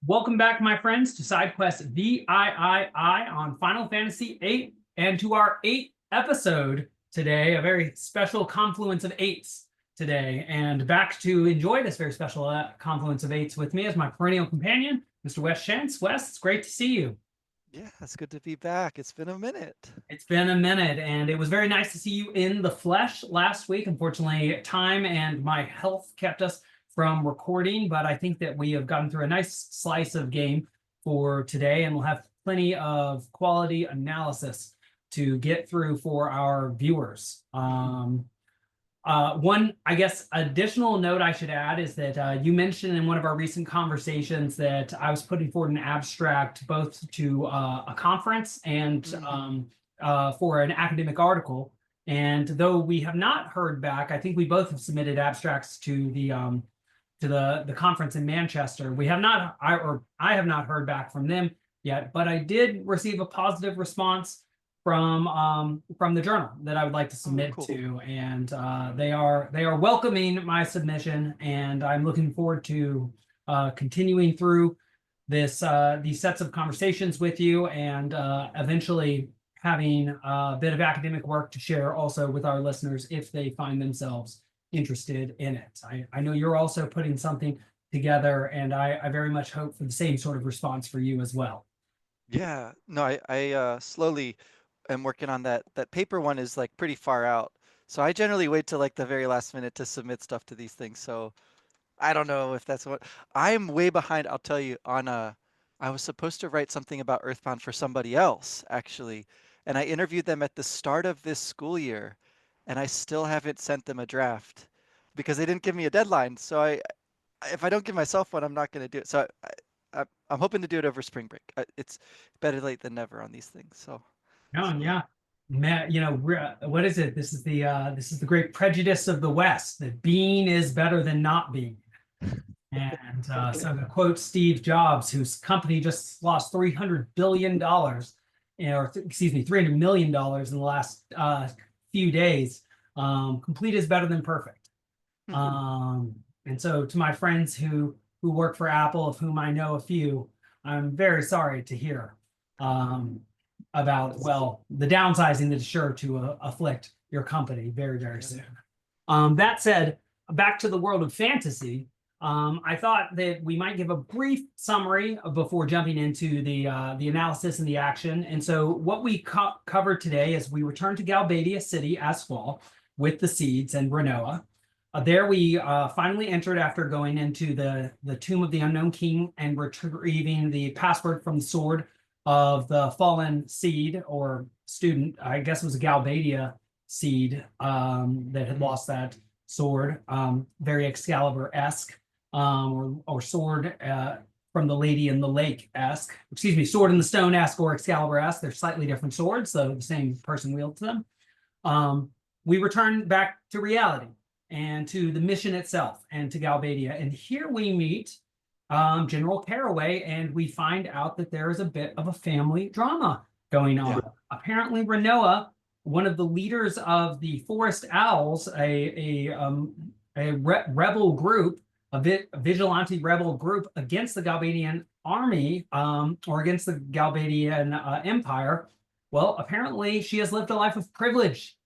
Welcome back, my friends, to SideQuest VIII on Final Fantasy VIII, and to our eighth episode today, a very special confluence of eights today. And back to enjoy this very special confluence of eights with me as my perennial companion, Mr. Wes Schantz. Wes, it's great to see you. Yeah, it's good to be back. It's been a minute. It's been a minute, and it was very nice to see you in the flesh last week. Unfortunately, time and my health kept us from recording, but I think that we have gotten through a nice slice of game for today, and we'll have plenty of quality analysis to get through for our viewers. One, I guess, additional note I should add is that you mentioned in one of our recent conversations that I was putting forward an abstract both to a conference and for an academic article. And though we have not heard back, I think we both have submitted abstracts to the conference in Manchester. We have not, I have not heard back from them yet, but I did receive a positive response from the journal that I would like to submit to, and they are welcoming my submission, and I'm looking forward to continuing through this these sets of conversations with you, and eventually having a bit of academic work to share also with our listeners if they find themselves interested in it. I know you're also putting something together, and I very much hope for the same sort of response for you as well. Yeah, no, I slowly am working on that. That paper one is like pretty far out. So I generally wait till like the very last minute to submit stuff to these things. So I don't know if that's what I'm way behind, I'll tell you, on I was supposed to write something about Earthbound for somebody else, actually. And I interviewed them at the start of this school year, and I still haven't sent them a draft because they didn't give me a deadline. So if I don't give myself one, I'm not going to do it. So I'm hoping to do it over spring break. It's better late than never on these things. Oh So yeah, Matt. What is it? This is the great prejudice of the West that being is better than not being. And so to quote Steve Jobs, whose company just lost $300 billion, excuse me, $300 million in the last few days. Complete is better than perfect. And so to my friends who work for Apple, of whom I know a few, I'm very sorry to hear about, well, the downsizing that is sure to afflict your company very, very soon. That said, back to the world of fantasy, I thought that we might give a brief summary before jumping into the analysis and the action. And so what we covered today is we return to Galbadia City as Squall with the Seeds and Renoa. There we finally entered after going into the Tomb of the Unknown King and retrieving the password from the sword of the fallen seed or student. I guess it was a Galbadia seed that had lost that sword, very Excalibur-esque, or sword from the Lady in the Lake-esque. Excuse me, sword in the stone-esque or Excalibur-esque. They're slightly different swords, so the same person wields them. We return back to reality and to the mission itself and to Galbadia. And here we meet General Caraway, and we find out that there is a bit of a family drama going on. Yeah. Apparently, Renoa, one of the leaders of the Forest Owls, a rebel group, a vigilante rebel group against the Galbadian army, or against the Galbadian Empire. Well, apparently she has lived a life of privilege.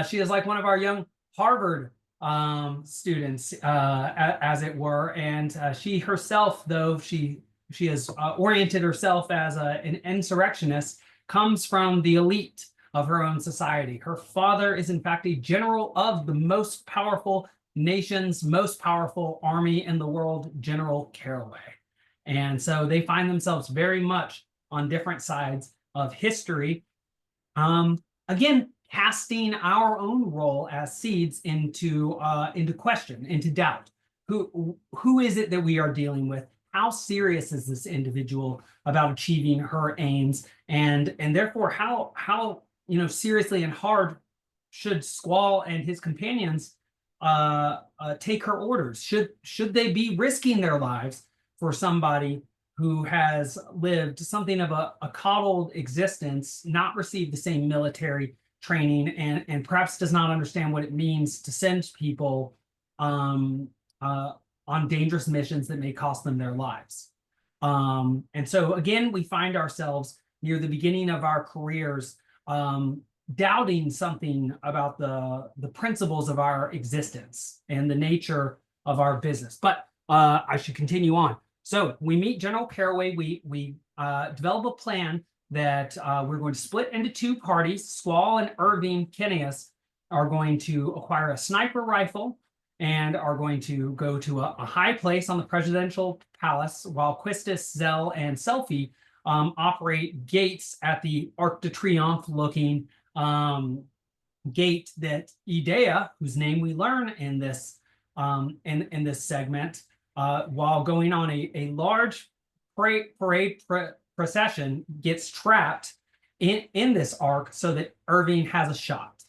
She is like one of our young Harvard students, as it were, and she herself, though she has oriented herself as an insurrectionist, comes from the elite of her own society. Her father is in fact a general of the most powerful nation's most powerful army in the world, General Caraway. And so they find themselves very much on different sides of history. Again, casting our own role as seeds into question, into doubt. Who is it that we are dealing with? How serious is this individual about achieving her aims? And therefore, how seriously and hard should Squall and his companions take her orders? Should they be risking their lives for somebody who has lived something of a coddled existence, not received the same military training, and perhaps does not understand what it means to send people on dangerous missions that may cost them their lives? And so again, we find ourselves near the beginning of our careers, doubting something about the principles of our existence and the nature of our business. But I should continue on. So we meet General Caraway. We develop a plan that we're going to split into two parties. Squall and Irving Phineas are going to acquire a sniper rifle and are going to go to a high place on the presidential palace, while Quistis, Zell, and Selfie operate gates at the Arc de Triomphe looking gate that Edea, whose name we learn in this in this segment, while going on a large parade procession, gets trapped in this arc so that Irving has a shot.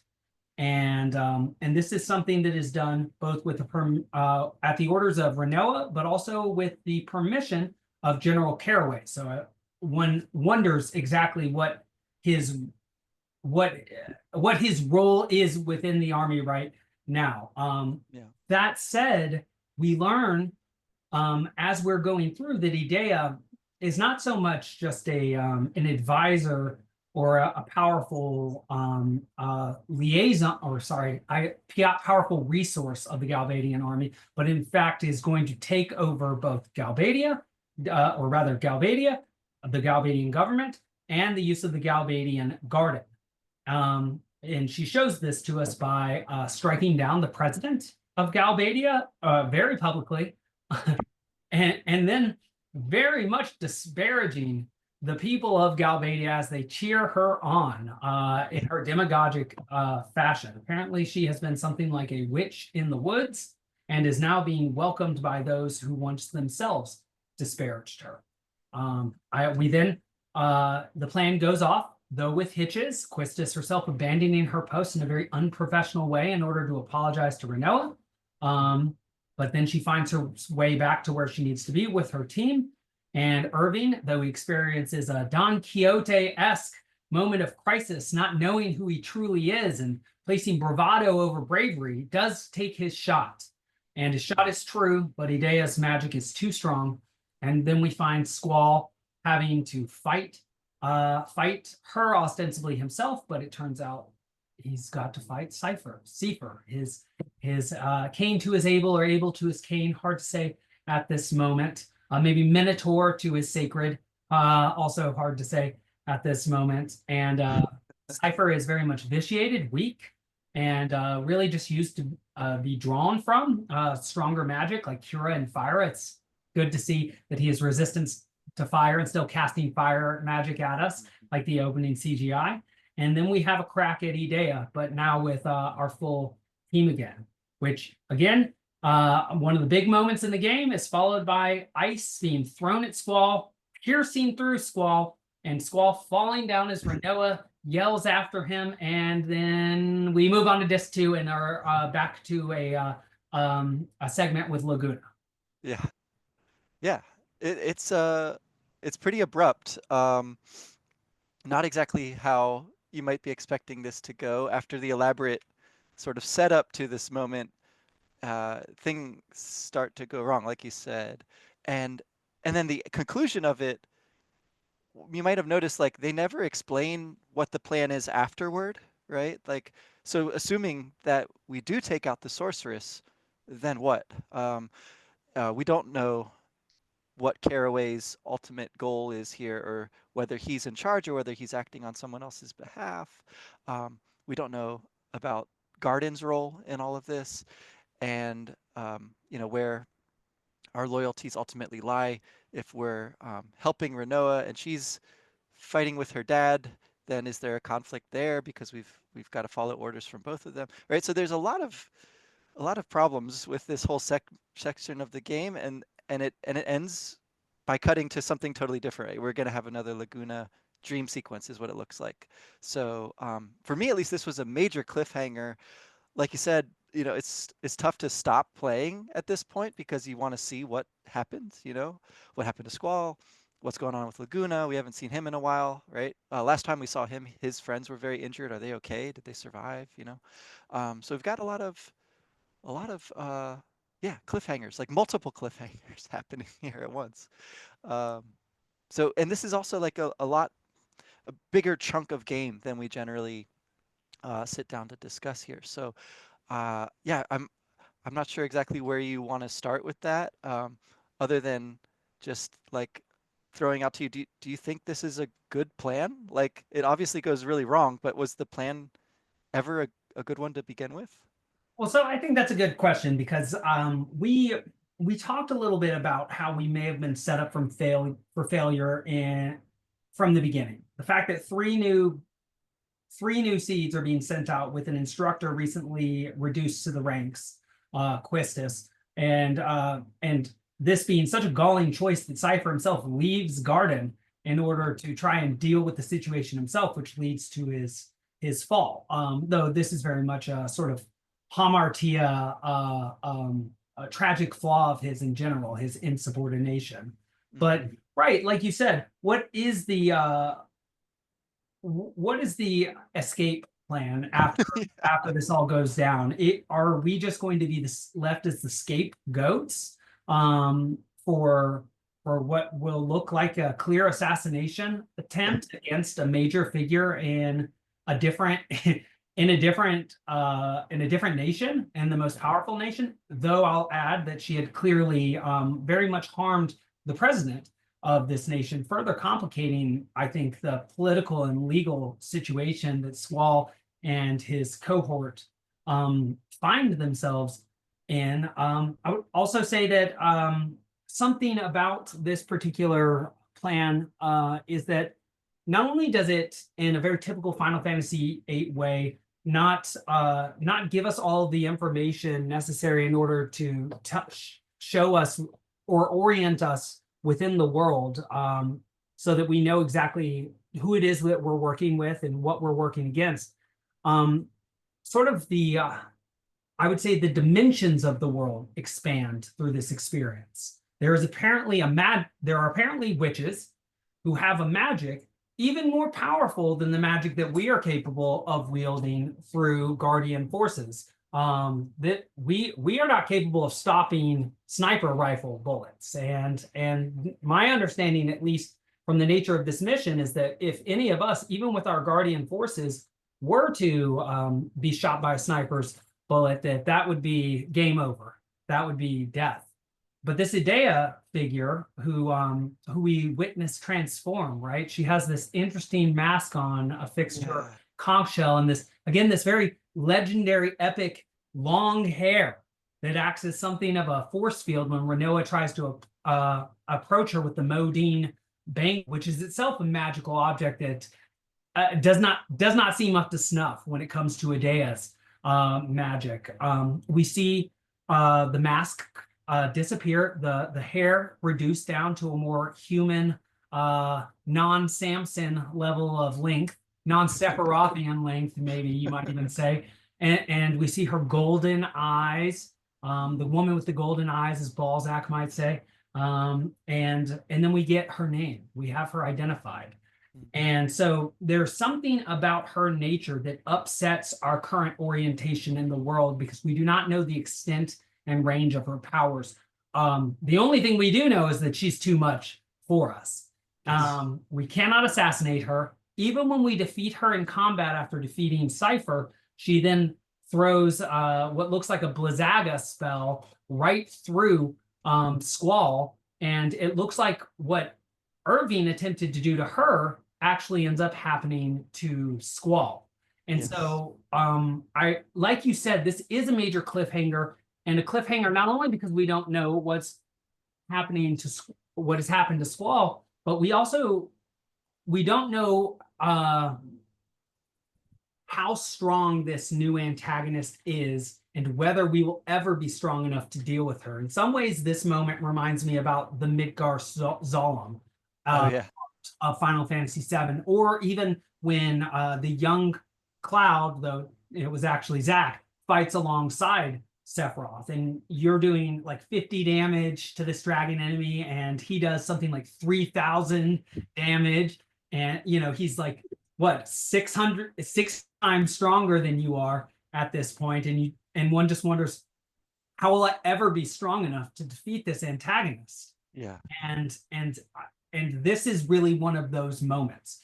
And this is something that is done both with at the orders of Renoa, but also with the permission of General Caraway. So one wonders exactly his what what his role is within the army right now. Yeah. That said, we learn as we're going through that Edea is not so much just an advisor or a powerful liaison, or sorry, powerful resource of the Galbadian army, but in fact is going to take over both Galbadia, or rather Galbadia, the Galbadian government, and the use of the Galbadian garden. And she shows this to us by striking down the president of Galbadia very publicly, and then very much disparaging the people of Galbadia as they cheer her on in her demagogic fashion. Apparently, she has been something like a witch in the woods and is now being welcomed by those who once themselves disparaged her. The plan goes off, though with hitches, Quistis herself abandoning her post in a very unprofessional way in order to apologize to Renoa. But then she finds her way back to where she needs to be with her team. And Irving, though he experiences a Don Quixote-esque moment of crisis, not knowing who he truly is and placing bravado over bravery, does take his shot. And his shot is true, but Edea's magic is too strong. And then we find Squall having to fight her ostensibly himself, but it turns out he's got to fight Seifer, his Cain to his Abel or Abel to his Cain, hard to say at this moment. Maybe Minotaur to his Sacred, also hard to say at this moment. And Seifer is very much vitiated, weak, and really just used to be drawn from stronger magic like Cura and Fire. It's good to see that he has resistance to fire and still casting fire magic at us, like the opening CGI. And then we have a crack at Edea, but now with our full team again, which again, one of the big moments in the game is followed by ice being thrown at Squall, piercing through Squall, and Squall falling down as Renoa yells after him. And then we move on to disc 2 and are back to a segment with Laguna. Yeah. Yeah. It's pretty abrupt. Not exactly how you might be expecting this to go after the elaborate sort of setup to this moment. Things start to go wrong, like you said, and then the conclusion of it, you might have noticed, like they never explain what the plan is afterward, right? Like, so assuming that we do take out the sorceress, then what? We don't know what Caraway's ultimate goal is here, or whether he's in charge or whether he's acting on someone else's behalf. We don't know about Garden's role in all of this, and where our loyalties ultimately lie. If we're helping Renoa and she's fighting with her dad, then is there a conflict there because we've got to follow orders from both of them, right? So there's a lot of problems with this whole section of the game, and it ends by cutting to something totally different. Right? We're going to have another Laguna dream sequence is what it looks like. So for me, at least, this was a major cliffhanger. Like you said, it's tough to stop playing at this point because you want to see what happens, what happened to Squall, what's going on with Laguna. We haven't seen him in a while, right? Last time we saw him, his friends were very injured. Are they okay? Did they survive? So we've got a lot of yeah, cliffhangers, like multiple cliffhangers happening here at once. Um, so, and this is also like a bigger chunk of game than we generally sit down to discuss here. So, yeah, I'm not sure exactly where you want to start with that, other than just like throwing out to you. Do you think this is a good plan? Like, it obviously goes really wrong, but was the plan ever a good one to begin with? Well, so I think that's a good question because we talked a little bit about how we may have been set up for failure in from the beginning. The fact that three new seeds are being sent out with an instructor recently reduced to the ranks, Quistis, and this being such a galling choice that Cypher himself leaves Garden in order to try and deal with the situation himself, which leads to his fall. Though this is very much a sort of hamartia, a tragic flaw of his in general, his insubordination. But Mhm. right, like you said, what is the escape plan after this all goes down? Are we just going to be left as the scapegoats um, for what will look like a clear assassination attempt against a major figure in a different in a different nation and the most powerful nation? Though I'll add that she had clearly very much harmed the president of this nation, further complicating, I think, the political and legal situation that Squall and his cohort find themselves in. I would also say that something about this particular plan is that not only does it, in a very typical Final Fantasy VIII way, not give us all the information necessary in order to show us or orient us within the world, so that we know exactly who it is that we're working with and what we're working against. Um, sort of I would say the dimensions of the world expand through this experience. There are apparently witches who have a magic even more powerful than the magic that we are capable of wielding through guardian forces. That we are not capable of stopping sniper rifle bullets, and my understanding, at least from the nature of this mission, is that if any of us, even with our guardian forces, were to be shot by a sniper's bullet, that would be game over. That would be death. But this Edea figure, who we witness transform, right? She has this interesting mask on affixed to her Yeah. conch shell, and this very legendary, epic long hair that acts as something of a force field when Renoa tries to approach her with the Modine Bank, which is itself a magical object that does not seem up to snuff when it comes to Edea's magic. We see the mask disappear, the hair reduced down to a more human, non-Samson level of length, non-Sephirothian length, maybe you might even say. And we see her golden eyes. The woman with the golden eyes, as Balzac might say. And then we get her name. We have her identified. Mhm. And so there's something about her nature that upsets our current orientation in the world because we do not know the extent and range of her powers. The only thing we do know is that she's too much for us. Yes. We cannot assassinate her. Even when we defeat her in combat after defeating Cypher, she then throws what looks like a Blizzaga spell right through Squall. And it looks like what Irving attempted to do to her actually ends up happening to Squall. And Yes. so I like you said, this is a major cliffhanger, and a cliffhanger not only because we don't know what has happened to Squall, but we don't know how strong this new antagonist is and whether we will ever be strong enough to deal with her. In some ways, this moment reminds me about the Midgar Zolom Oh uh, yeah. of Final Fantasy VII, or even when the young Cloud, though it was actually Zack, fights alongside Sephiroth, and you're doing like 50 damage to this dragon enemy, and he does something like 3,000 damage, and he's like what 6 times stronger than you are at this point, and one just wonders how will I ever be strong enough to defeat this antagonist? Yeah. and and and this is really one of those moments.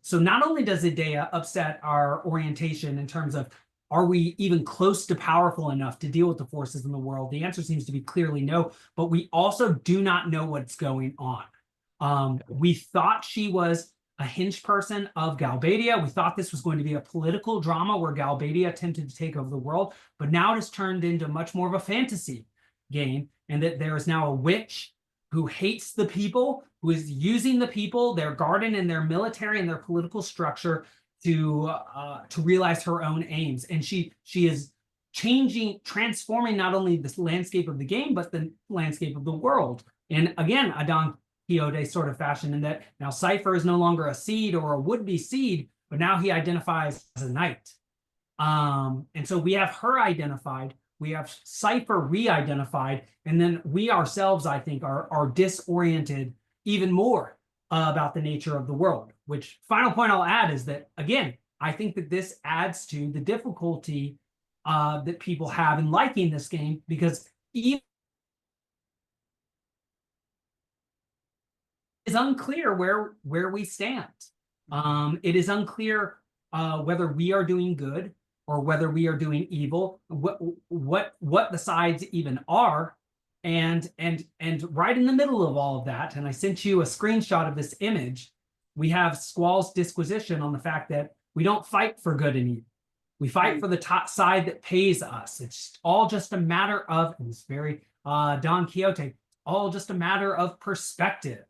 So not only does Edea upset our orientation in terms of are we even close to powerful enough to deal with the forces in the world? The answer seems to be clearly no, but we also do not know what's going on. We thought she was a hinge person of Galbadia. We thought this was going to be a political drama where Galbadia attempted to take over the world, but now it has turned into much more of a fantasy game, and that there is now a witch who hates the people, who is using the people, their garden and their military and their political structure to realize her own aims. And she is changing, transforming not only the landscape of the game, but the landscape of the world. And again, a Don Quixote sort of fashion, in that now Cypher is no longer a seed or a would-be seed, but now he identifies as a knight. And so we have her identified, we have Cypher re-identified, and then we ourselves, I think, are disoriented even more about the nature of the world. Which, final point I'll add is that, again, I think that this adds to the difficulty that people have in liking this game, because even it's unclear where we stand. It is unclear whether we are doing good or whether we are doing evil, what the sides even are. And right in the middle of all of that, and I sent you a screenshot of this image, we have Squall's disquisition on the fact that we don't fight for good and evil. We fight for the top side that pays us. It's all just a matter of, and it's very Don Quixote, all just a matter of perspective.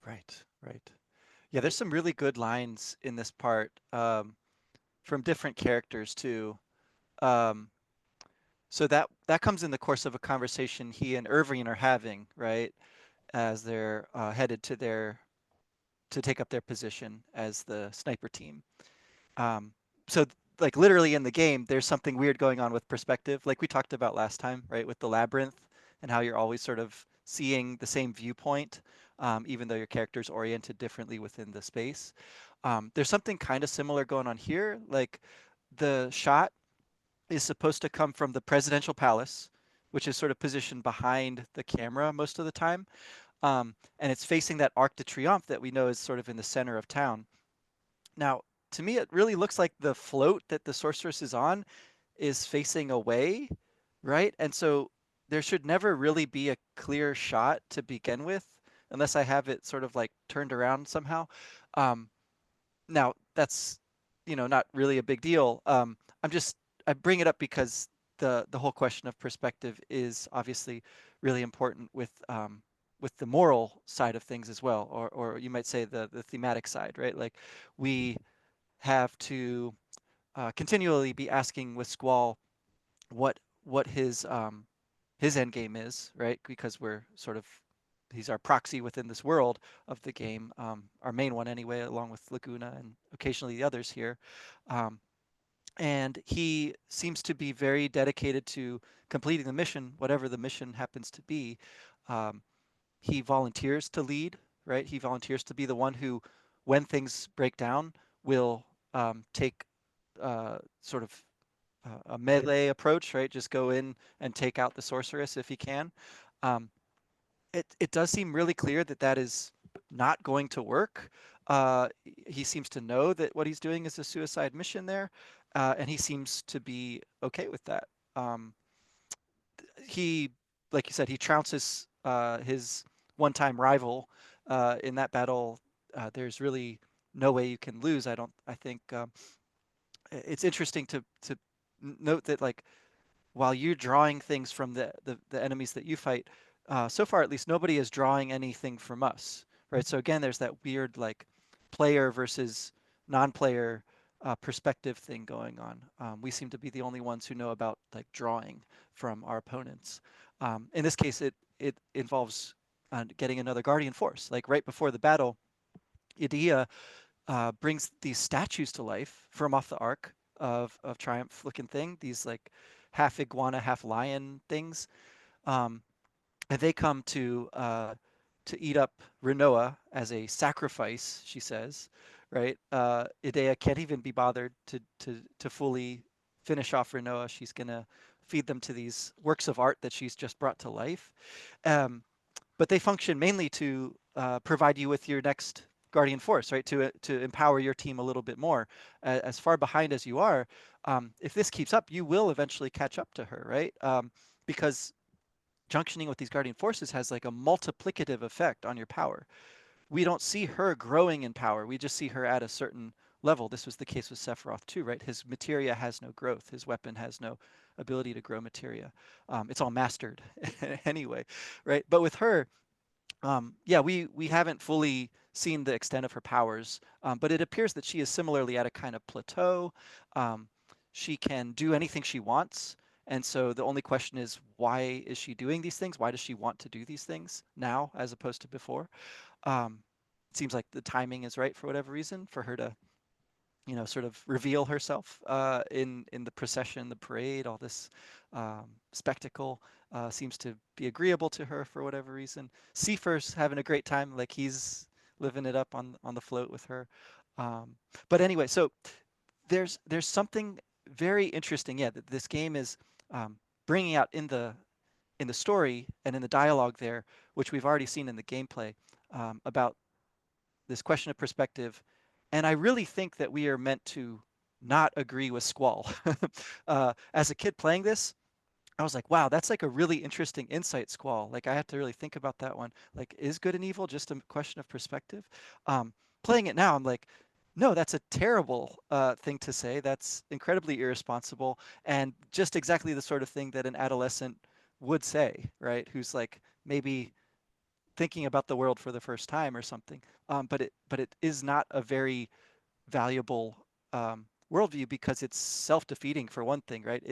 Right, right. Yeah, there's some really good lines in this part, from different characters too. Um, so that comes in the course of a conversation he and Irving are having, right, as they're headed to take up their position as the sniper team. Um, so like literally in the game, there's something weird going on with perspective, like we talked about last time, right, with the labyrinth and how you're always sort of seeing the same viewpoint, even though your character's oriented differently within the space. There's something kind of similar going on here. Like the shot is supposed to come from the presidential palace, which is sort of positioned behind the camera most of the time. And it's facing that Arc de Triomphe that we know is sort of in the center of town. Now, to me, it really looks like the float that the sorceress is on is facing away, right? And so there should never really be a clear shot to begin with, unless I have it sort of like turned around somehow. Um, Now, that's, not really a big deal. I bring it up because the whole question of perspective is obviously really important with the moral side of things as well, or you might say the thematic side, right? Like we have to continually be asking with Squall what his end game is, right? Because we're sort of he's our proxy within this world of the game, our main one anyway, along with Laguna and occasionally the others here. Um, and he seems to be very dedicated to completing the mission, whatever the mission happens to be. Um, he volunteers to lead, right? He volunteers to be the one who, when things break down, will take sort of a melee approach, right? Just go in and take out the sorceress if he can. Um, it does seem really clear that that is not going to work. He seems to know that what he's doing is a suicide mission there, and he seems to be okay with that. Um, he, like you said, he trounces his one-time rival in that battle. There's really no way you can lose. I think it's interesting to note that like while you're drawing things from the enemies that you fight, so far at least nobody is drawing anything from us, right? So again, there's that weird like player versus non-player perspective thing going on. We seem to be the only ones who know about like drawing from our opponents. In this case, it involves getting another guardian force. Like right before the battle, Edea brings these statues to life from off the Arc of Triumph looking thing. These like half iguana, half lion things, um, and they come to eat up Renoa as a sacrifice. She says, right? Idea can't even be bothered to fully finish off Renoa. She's gonna feed them to these works of art that she's just brought to life. Um, but they function mainly to provide you with your next guardian force, right? To empower your team a little bit more. As far behind as you are, if this keeps up, you will eventually catch up to her, right? Because junctioning with these guardian forces has like a multiplicative effect on your power. We don't see her growing in power. We just see her at a certain level. This was the case with Sephiroth too, right? His materia has no growth. His weapon has no ability to grow materia. It's all mastered anyway, right? But with her, yeah, we haven't fully seen the extent of her powers, but it appears that she is similarly at a kind of plateau. Um, she can do anything she wants. And so the only question is, why is she doing these things? Why does she want to do these things now as opposed to before? Um, it seems like the timing is right for whatever reason for her to, sort of reveal herself in the procession, the parade, all this spectacle seems to be agreeable to her for whatever reason. Seifer's having a great time, like he's living it up on the float with her. Um, but anyway, so there's something very interesting, yeah, that this game is bringing out in the story and in the dialogue there, which we've already seen in the gameplay, about this question of perspective. And I really think that we are meant to not agree with Squall. As a kid playing this, I was like, wow, that's like a really interesting insight, Squall. Like I had to really think about that one. Like, is good and evil just a question of perspective? Playing it now, I'm like, no, that's a terrible thing to say. That's incredibly irresponsible and just exactly the sort of thing that an adolescent would say, right? Who's like maybe thinking about the world for the first time or something. But it is not a very valuable worldview because it's self-defeating for one thing, right?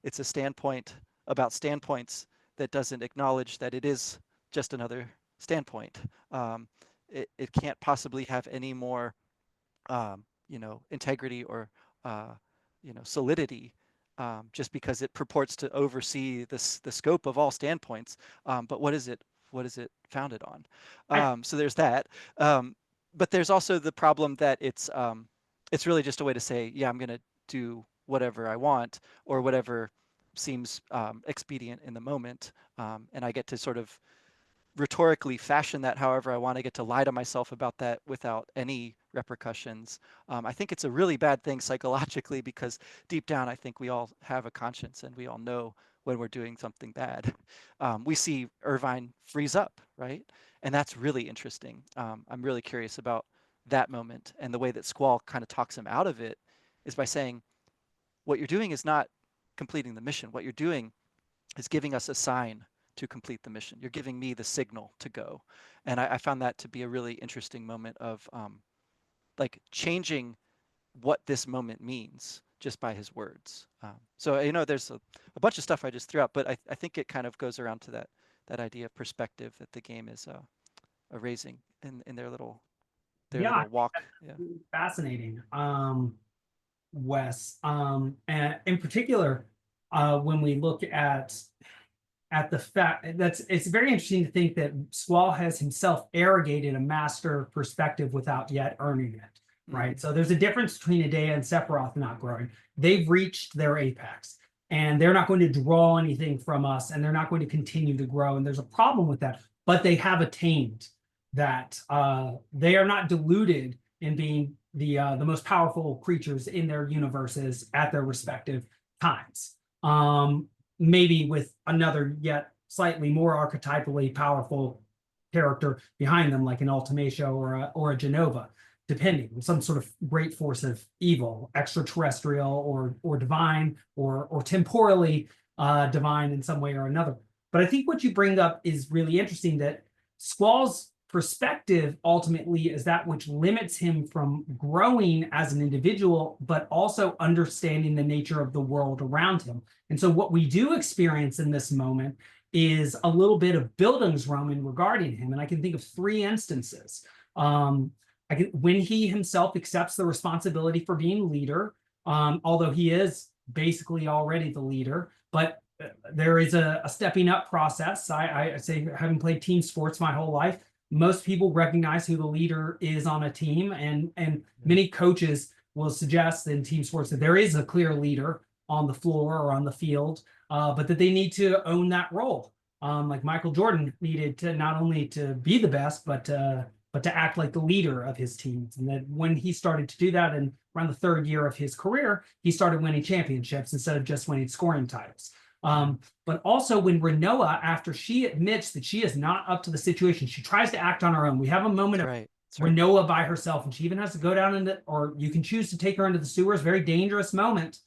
It's a standpoint about standpoints that doesn't acknowledge that it is just another standpoint. It can't possibly have any more integrity or solidity, just because it purports to oversee the scope of all standpoints. But what is it? What is it founded on? I, So there's that. Um, but there's also the problem that it's really just a way to say, yeah, I'm going to do whatever I want or whatever seems expedient in the moment, and I get to sort of rhetorically fashion that however I want. I get to lie to myself about that without any repercussions. I think it's a really bad thing psychologically because deep down, I think we all have a conscience and we all know when we're doing something bad. We see Irvine freeze up, right? And that's really interesting. I'm really curious about that moment, and the way that Squall kind of talks him out of it is by saying, what you're doing is not completing the mission. What you're doing is giving us a sign to complete the mission. You're giving me the signal to go. And I found that to be a really interesting moment of like changing what this moment means just by his words. So, there's a bunch of stuff I just threw out, but I think it kind of goes around to that idea of perspective that the game is raising in their yeah, little walk. Yeah. fascinating. Wes, and in particular, when we look at the fact that's it's very interesting to think that Squall has himself arrogated a master perspective without yet earning it, right? Mm-hmm. So there's a difference between Edea and Sephiroth not growing. They've reached their apex and they're not going to draw anything from us and they're not going to continue to grow. And there's a problem with that, but they have attained that. They are not deluded in being the most powerful creatures in their universes at their respective times. Maybe with another yet slightly more archetypally powerful character behind them, like an Ultimacia or a Genova, depending on some sort of great force of evil, extraterrestrial or divine or temporally divine in some way or another. But I think what you bring up is really interesting, that Squall's perspective ultimately is that which limits him from growing as an individual, but also understanding the nature of the world around him. And so what we do experience in this moment is a little bit of Bildungsroman regarding him. And I can think of three instances. When he himself accepts the responsibility for being leader, although he is basically already the leader, but there is a stepping up process. I say, having played team sports my whole life, most people recognize who the leader is on a team, and many coaches will suggest in team sports that there is a clear leader on the floor or on the field, but that they need to own that role. Like Michael Jordan needed to not only to be the best, but to act like the leader of his teams. And that when he started to do that, and around the third year of his career, he started winning championships instead of just winning scoring titles. But also when Renoa, after she admits that she is not up to the situation, she tries to act on her own. We have a moment of Renoa by herself, and she even has to go down into, or you can choose to take her into the sewers. Very dangerous moment,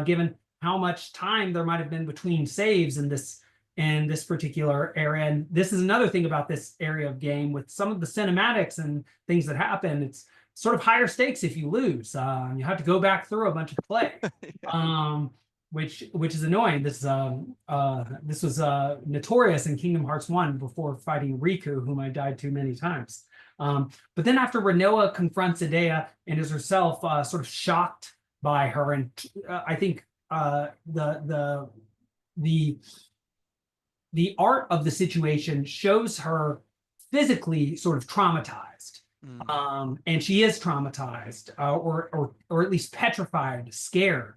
given how much time there might have been between saves in this particular area. And this is another thing about this area of game with some of the cinematics and things that happen. It's sort of higher stakes if you lose. You have to go back through a bunch of play. Yeah. Which is annoying. This was notorious in Kingdom Hearts 1 before fighting Riku, whom I died to many times. But then after Renoa confronts Edea and is herself sort of shocked by her, and I think the art of the situation shows her physically sort of traumatized. And she is traumatized, or at least petrified, scared.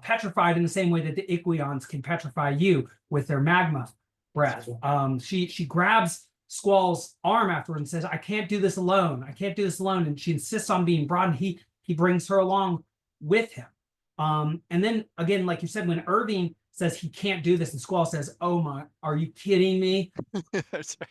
Petrified in the same way that the Iquions can petrify you with their magma breath. She grabs Squall's arm afterwards and says, "I can't do this alone. I can't do this alone." And she insists on being brought, and he brings her along with him. And then again, like you said, when Irving says he can't do this, and Squall says, "Oh my, are you kidding me?" That's right.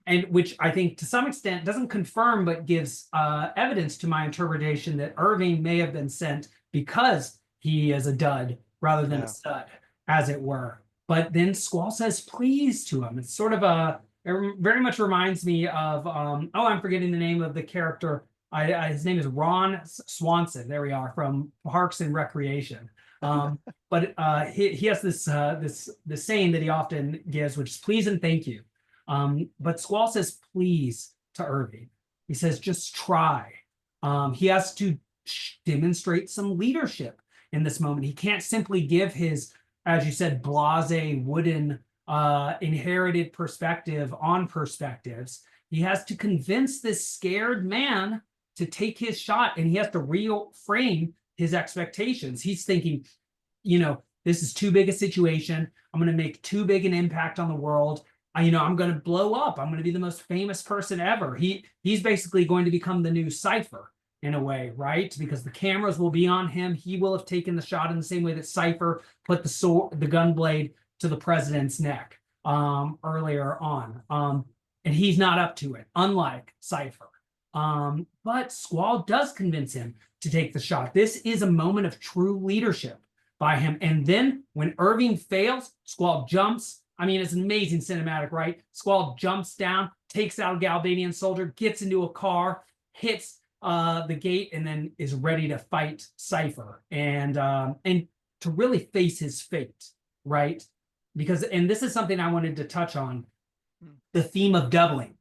And which I think to some extent doesn't confirm, but gives evidence to my interpretation that Irving may have been sent because he is a dud rather than a stud, as it were. But then Squall says please to him. It's sort of it very much reminds me of, I'm forgetting the name of the character. His name is Ron Swanson. There we are, from Parks and Recreation. But he has this saying that he often gives, which is please and thank you. But Squall says please to Irving. He says just try. He has to demonstrate some leadership in this moment. He can't simply give his, as you said, blasé, wooden, inherited perspective on perspectives. He has to convince this scared man to take his shot, and he has to reframe his expectations. He's thinking, this is too big a situation. I'm going to make too big an impact on the world. I'm going to blow up. I'm going to be the most famous person ever. He's basically going to become the new Cypher in a way, right? Because the cameras will be on him. He will have taken the shot in the same way that Cypher put the gun blade to the president's neck earlier on. And he's not up to it, unlike Cypher. But Squall does convince him to take the shot. This is a moment of true leadership by him. And then when Irving fails, Squall jumps. I mean, it's an amazing cinematic, right? Squall jumps down, takes out a Galbanian soldier, gets into a car, hits the gate, and then is ready to fight Cypher and to really face his fate, right? Because, and this is something I wanted to touch on, the theme of doubling.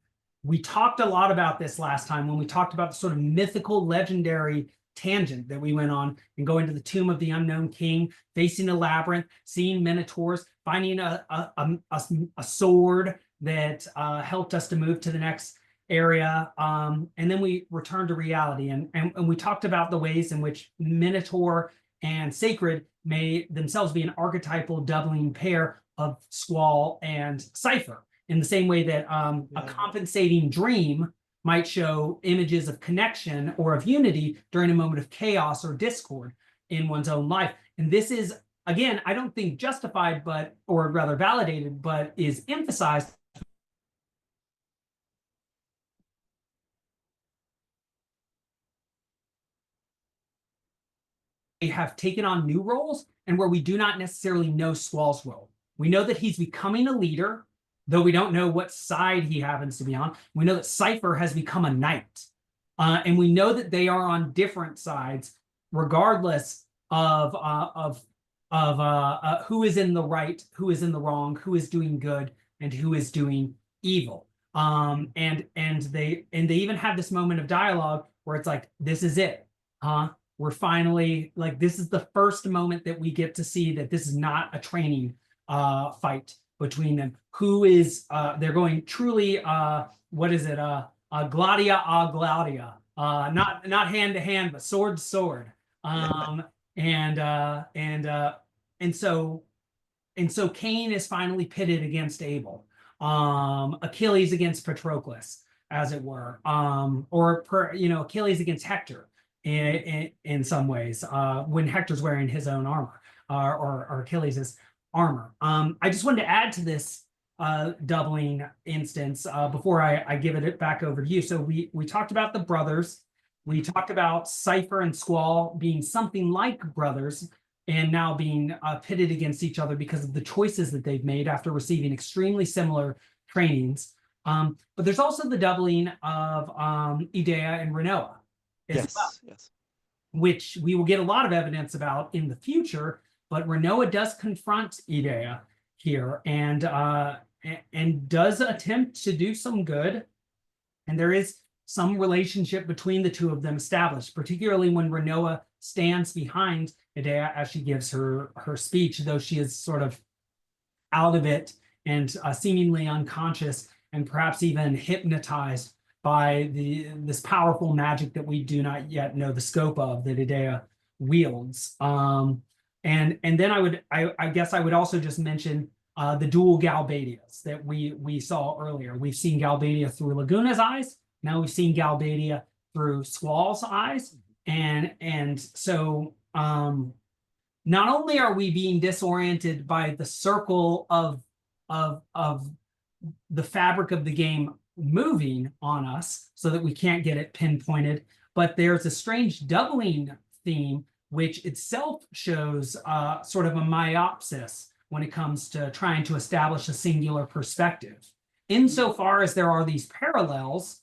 We talked a lot about this last time when we talked about the sort of mythical, legendary tangent that we went on and going to the tomb of the unknown king, facing a labyrinth, seeing minotaurs, finding a sword that helped us to move to the next area, and then we returned to reality, and we talked about the ways in which Minotaur and Sacred may themselves be an archetypal doubling pair of Squall and Cypher, in the same way that a compensating dream might show images of connection or of unity during a moment of chaos or discord in one's own life. And this is, again, I don't think justified, or rather validated, but is emphasized have taken on new roles and where we do not necessarily know Squall's role. We know that he's becoming a leader, though we don't know what side he happens to be on. We know that Cypher has become a knight. And we know that they are on different sides, regardless of who is in the right, who is in the wrong, who is doing good, and who is doing evil. And they even have this moment of dialogue where it's like, this is it, huh? We're finally, like, this is the first moment that we get to see that this is not a training fight between them. Who is, they're going truly, what is it? Gladia a Gladia. Not hand to hand, but sword to sword. and and so Cain is finally pitted against Abel, Achilles against Patroclus, as it were, Achilles against Hector in some ways, when Hector's wearing his own armor, or Achilles' armor. I just wanted to add to this doubling instance before I give it back over to you. So we talked about the brothers. We talked about Cypher and Squall being something like brothers, and now being pitted against each other because of the choices that they've made after receiving extremely similar trainings. But there's also the doubling of Edea and Renoa as well, Yes, yes. which we will get a lot of evidence about in the future. But Renoa does confront Edea here, and does attempt to do some good. And there is some relationship between the two of them established, particularly when Renoa stands behind Edea as she gives her speech, though she is sort of out of it and seemingly unconscious and perhaps even hypnotized by this powerful magic that we do not yet know the scope of, that Edea wields. And then I guess I would also just mention the dual Galbadias that we saw earlier. We've seen Galbadia through Laguna's eyes. Now we've seen Galbadia through Squall's eyes. And so not only are we being disoriented by the circle of the fabric of the game moving on us so that we can't get it pinpointed, but there's a strange doubling theme, which itself shows sort of a myopsis when it comes to trying to establish a singular perspective. Insofar as there are these parallels,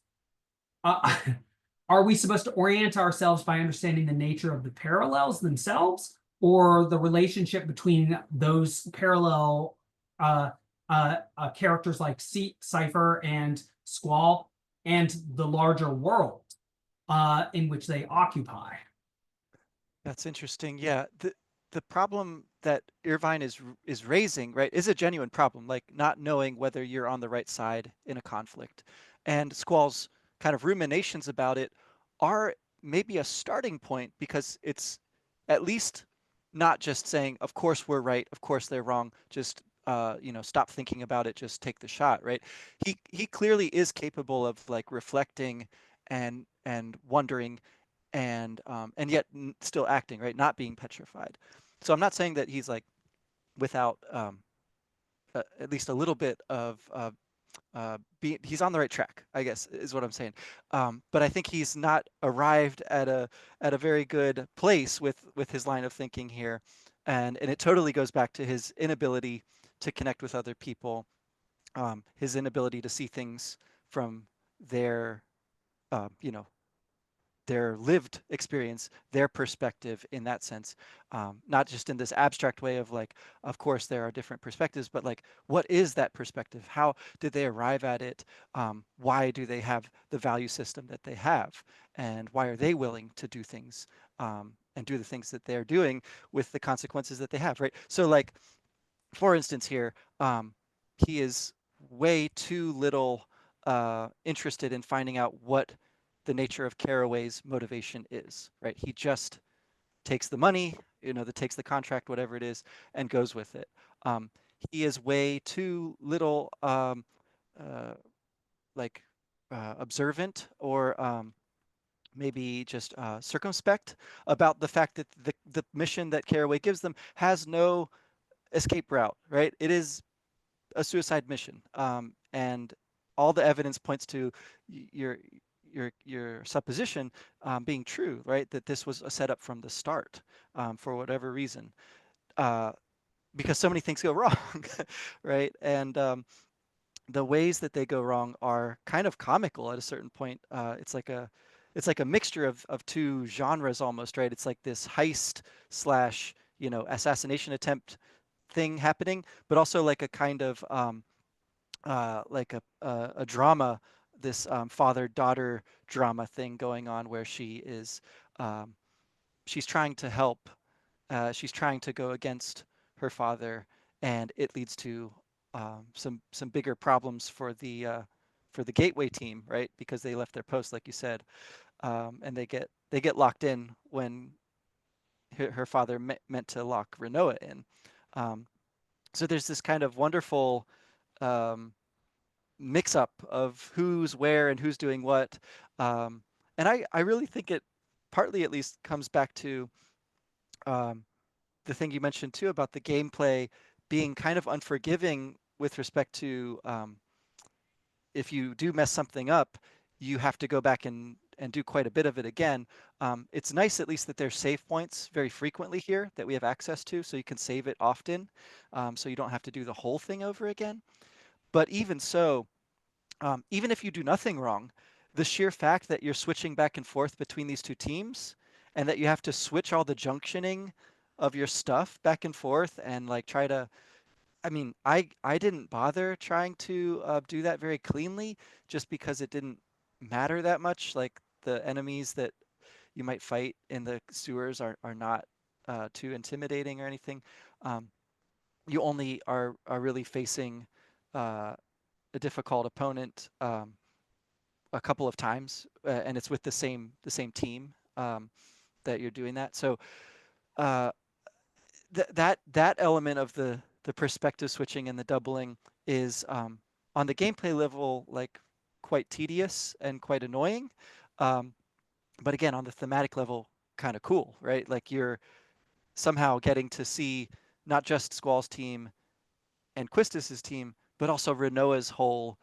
are we supposed to orient ourselves by understanding the nature of the parallels themselves, or the relationship between those parallel characters like Cypher and Squall and the larger world in which they occupy? That's interesting. Yeah, the problem that Irvine is raising, right, is a genuine problem, like not knowing whether you're on the right side in a conflict. And Squall's kind of ruminations about it are maybe a starting point, because it's at least not just saying, of course we're right, of course they're wrong, just stop thinking about it, just take the shot, right? He clearly is capable of like reflecting and wondering, and yet still acting, right? Not being petrified. So I'm not saying that he's like without at least a little bit of he's on the right track, I guess, is what I'm saying. But I think he's not arrived at a very good place with his line of thinking here, and it totally goes back to his inability to connect with other people, his inability to see things from their you know their lived experience, their perspective in that sense, not just in this abstract way of like, of course there are different perspectives, but like, what is that perspective? How did they arrive at it? Why do they have the value system that they have? And why are they willing to do things, and do the things that they're doing with the consequences that they have, right? So like, for instance here, he is way too little interested in finding out what the nature of Caraway's motivation is, right? He just takes the money, that takes the contract, whatever it is, and goes with it. He is way too little like observant, or maybe just circumspect about the fact that the mission that Caraway gives them has no escape route, right? It is a suicide mission, and all the evidence points to your supposition being true, right? That this was a setup from the start, for whatever reason, uh, because so many things go wrong, right? And the ways that they go wrong are kind of comical at a certain point. It's like a mixture of two genres almost, right? It's like this heist slash assassination attempt thing happening, but also like a kind of like a drama, this father-daughter drama thing going on, where um, she's trying to help, she's trying to go against her father, and it leads to some bigger problems for the gateway team, right? Because they left their post, like you said, and they get locked in when her father meant to lock Renoa in. Um, so there's this kind of wonderful um, mix up of who's where and who's doing what. Um, and I really think it partly at least comes back to um, the thing you mentioned too about the gameplay being kind of unforgiving with respect to if you do mess something up, you have to go back and do quite a bit of it again. It's nice at least that there's save points very frequently here that we have access to, so you can save it often, so you don't have to do the whole thing over again. But even so, even if you do nothing wrong, the sheer fact that you're switching back and forth between these two teams and that you have to switch all the junctioning of your stuff back and forth and like try to I mean, I didn't bother trying to do that very cleanly just because it didn't matter that much. Like the enemies that you might fight in the sewers are not too intimidating or anything. Um, you only are really facing a difficult opponent a couple of times, and it's with the same team that you're doing that. So uh, that element of the perspective switching and the doubling is on the gameplay level like quite tedious and quite annoying, um, but again on the thematic level kind of cool, right? Like you're somehow getting to see not just Squall's team and Quistis's team, but also Renoa's whole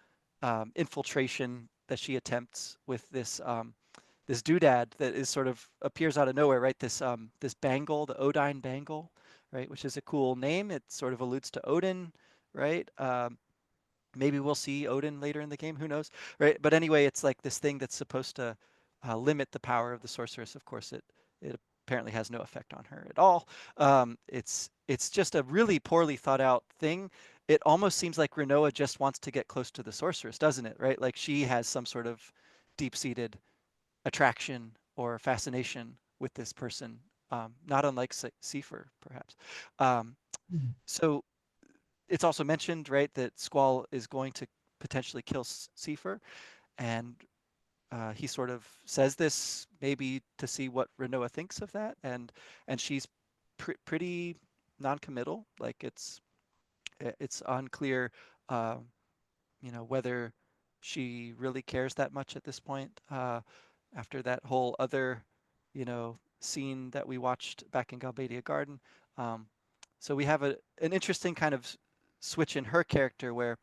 infiltration that she attempts with this doodad that is sort of appears out of nowhere, right? This bangle, the Odine bangle, right? Which is a cool name. It sort of alludes to Odin, right? Maybe we'll see Odin later in the game. Who knows, right? But anyway, it's like this thing that's supposed to limit the power of the sorceress. Of course, it apparently has no effect on her at all. It's just a really poorly thought out thing. It almost seems like Renoa just wants to get close to the sorceress, doesn't it? Right? Like she has some sort of deep-seated attraction or fascination with this person, not unlike Seifer, perhaps. Um, so it's also mentioned, right, that Squall is going to potentially kill Seifer, and he sort of says this maybe to see what Renoa thinks of that, and she's pretty non-committal. Like it's unclear, uh, whether she really cares that much at this point. After that whole other, scene that we watched back in Galbadia Garden. Um, so we have an interesting kind of switch in her character where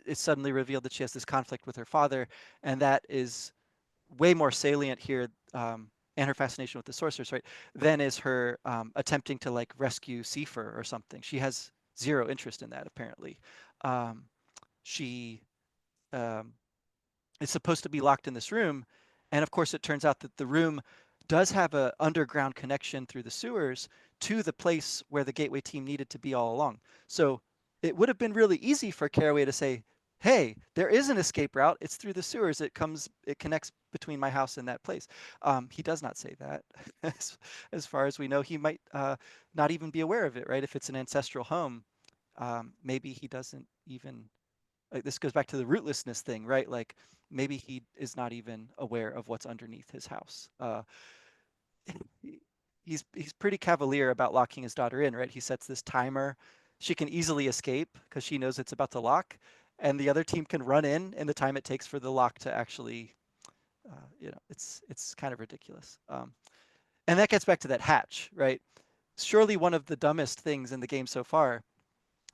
it's suddenly revealed that she has this conflict with her father, and that is way more salient here, and her fascination with the sorceress, right, than is her attempting to like rescue Seifer or something. She has zero interest in that apparently. Um, she um, is supposed to be locked in this room. And of course, it turns out that the room does have an underground connection through the sewers to the place where the Gateway team needed to be all along. So it would have been really easy for Caraway to say, hey, there is an escape route. It's through the sewers. It connects between my house and that place. He does not say that. As far as we know, he might not even be aware of it, right? If it's an ancestral home, maybe he doesn't even like this goes back to the rootlessness thing, right? Like maybe he is not even aware of what's underneath his house. He's pretty cavalier about locking his daughter in, right? He sets this timer. She can easily escape because she knows it's about to lock, and the other team can run in the time it takes for the lock to actually, it's kind of ridiculous. And that gets back to that hatch, right? Surely one of the dumbest things in the game so far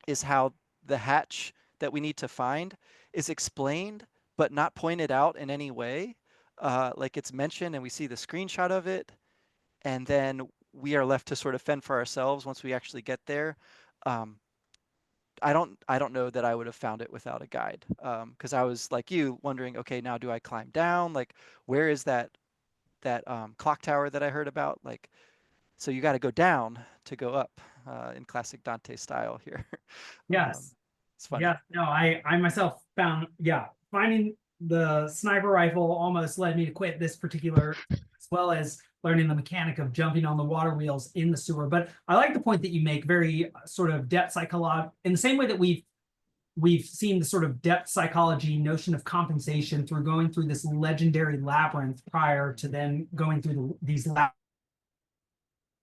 is how the hatch that we need to find is explained but not pointed out in any way. Like it's mentioned and we see the screenshot of it, and then we are left to sort of fend for ourselves once we actually get there. Um, I don't know that I would have found it without a guide, because I was like you wondering, okay, now do I climb down? Like where is that clock tower that I heard about? Like so you got to go down to go up, in classic Dante style here. um, Yes. it's funny. Yeah, no, I myself found, yeah, finding the sniper rifle almost led me to quit this particular, as well as learning the mechanic of jumping on the water wheels in the sewer. But I like the point that you make, very sort of depth psychology, in the same way that we've seen the sort of depth psychology notion of compensation through going through this legendary labyrinth prior to then going through these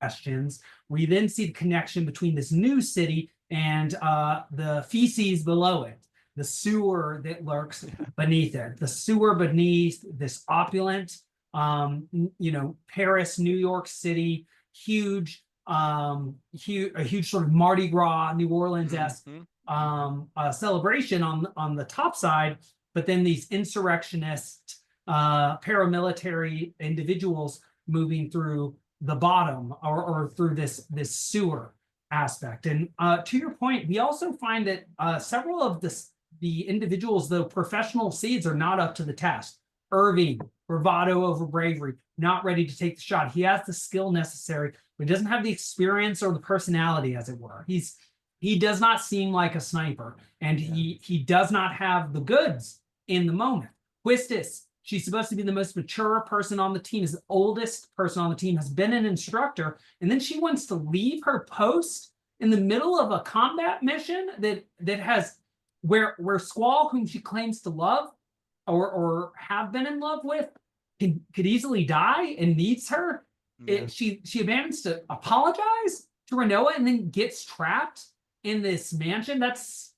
questions. We then see the connection between this new city and the feces below it, the sewer that lurks beneath it, the sewer beneath this opulent, Paris, New York City, huge, a huge sort of Mardi Gras, New Orleans-esque celebration on the top side, but then these insurrectionist, paramilitary individuals moving through the bottom or through this sewer aspect. And to your point, we also find that several of the individuals, though professional seeds, are not up to the task. Irving, bravado over bravery, not ready to take the shot. He has the skill necessary, but he doesn't have the experience or the personality, as it were. He does not seem like a sniper, and he does not have the goods in the moment. Quistis, she's supposed to be the most mature person on the team, is the oldest person on the team, has been an instructor, and then she wants to leave her post in the middle of a combat mission that has where Squall, whom she claims to love or have been in love with, could easily die and needs her. Yeah. She abandons to apologize to Renoa and then gets trapped in this mansion. That's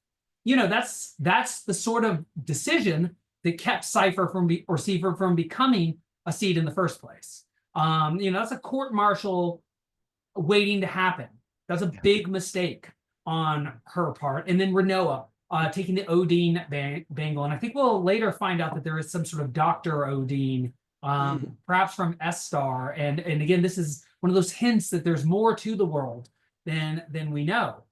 the sort of decision that kept Cypher from becoming a seed in the first place. That's a court martial waiting to happen. That's a big mistake on her part. And then Renoa taking the Odin bangle. And I think we'll later find out that there is some sort of Dr. Odin, perhaps from S-Star. And again, this is one of those hints that there's more to the world than we know.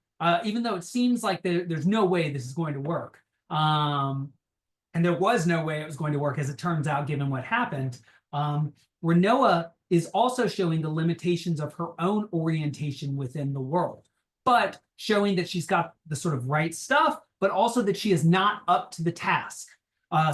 Even though it seems like there's no way this is going to work. And there was no way it was going to work, as it turns out, given what happened. Renoa is also showing the limitations of her own orientation within the world, but showing that she's got the sort of right stuff, but also that she is not up to the task.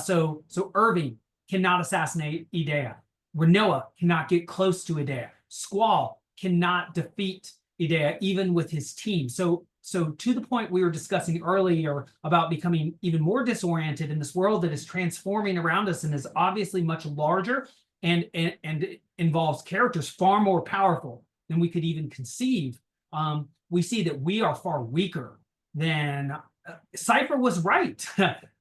So Irving cannot assassinate Edea. Renoa cannot get close to Edea. Squall cannot defeat Edea, even with his team. So to the point we were discussing earlier about becoming even more disoriented in this world that is transforming around us and is obviously much larger and involves characters far more powerful than we could even conceive, we see that we are far weaker than Cypher was right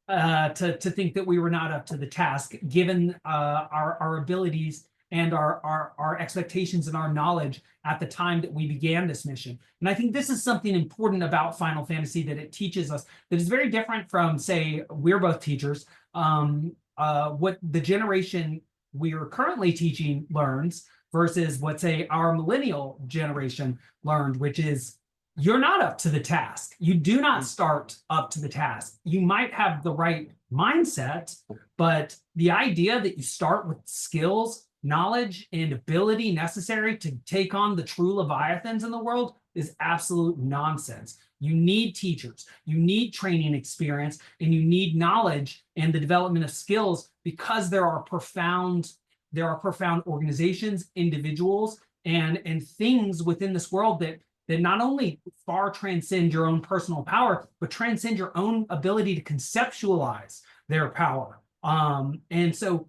to think that we were not up to the task, given our abilities and our expectations and our knowledge at the time that we began this mission. And I think this is something important about Final Fantasy that it teaches us that is very different from, say, we're both teachers. What the generation we are currently teaching learns versus what, say, our millennial generation learned, which is you're not up to the task. You do not start up to the task. You might have the right mindset, but the idea that you start with skills, knowledge, and ability necessary to take on the true Leviathans in the world is absolute nonsense. You need teachers, you need training experience, and you need knowledge and the development of skills, because there are profound organizations, individuals, and things within this world that not only far transcend your own personal power, but transcend your own ability to conceptualize their power. And so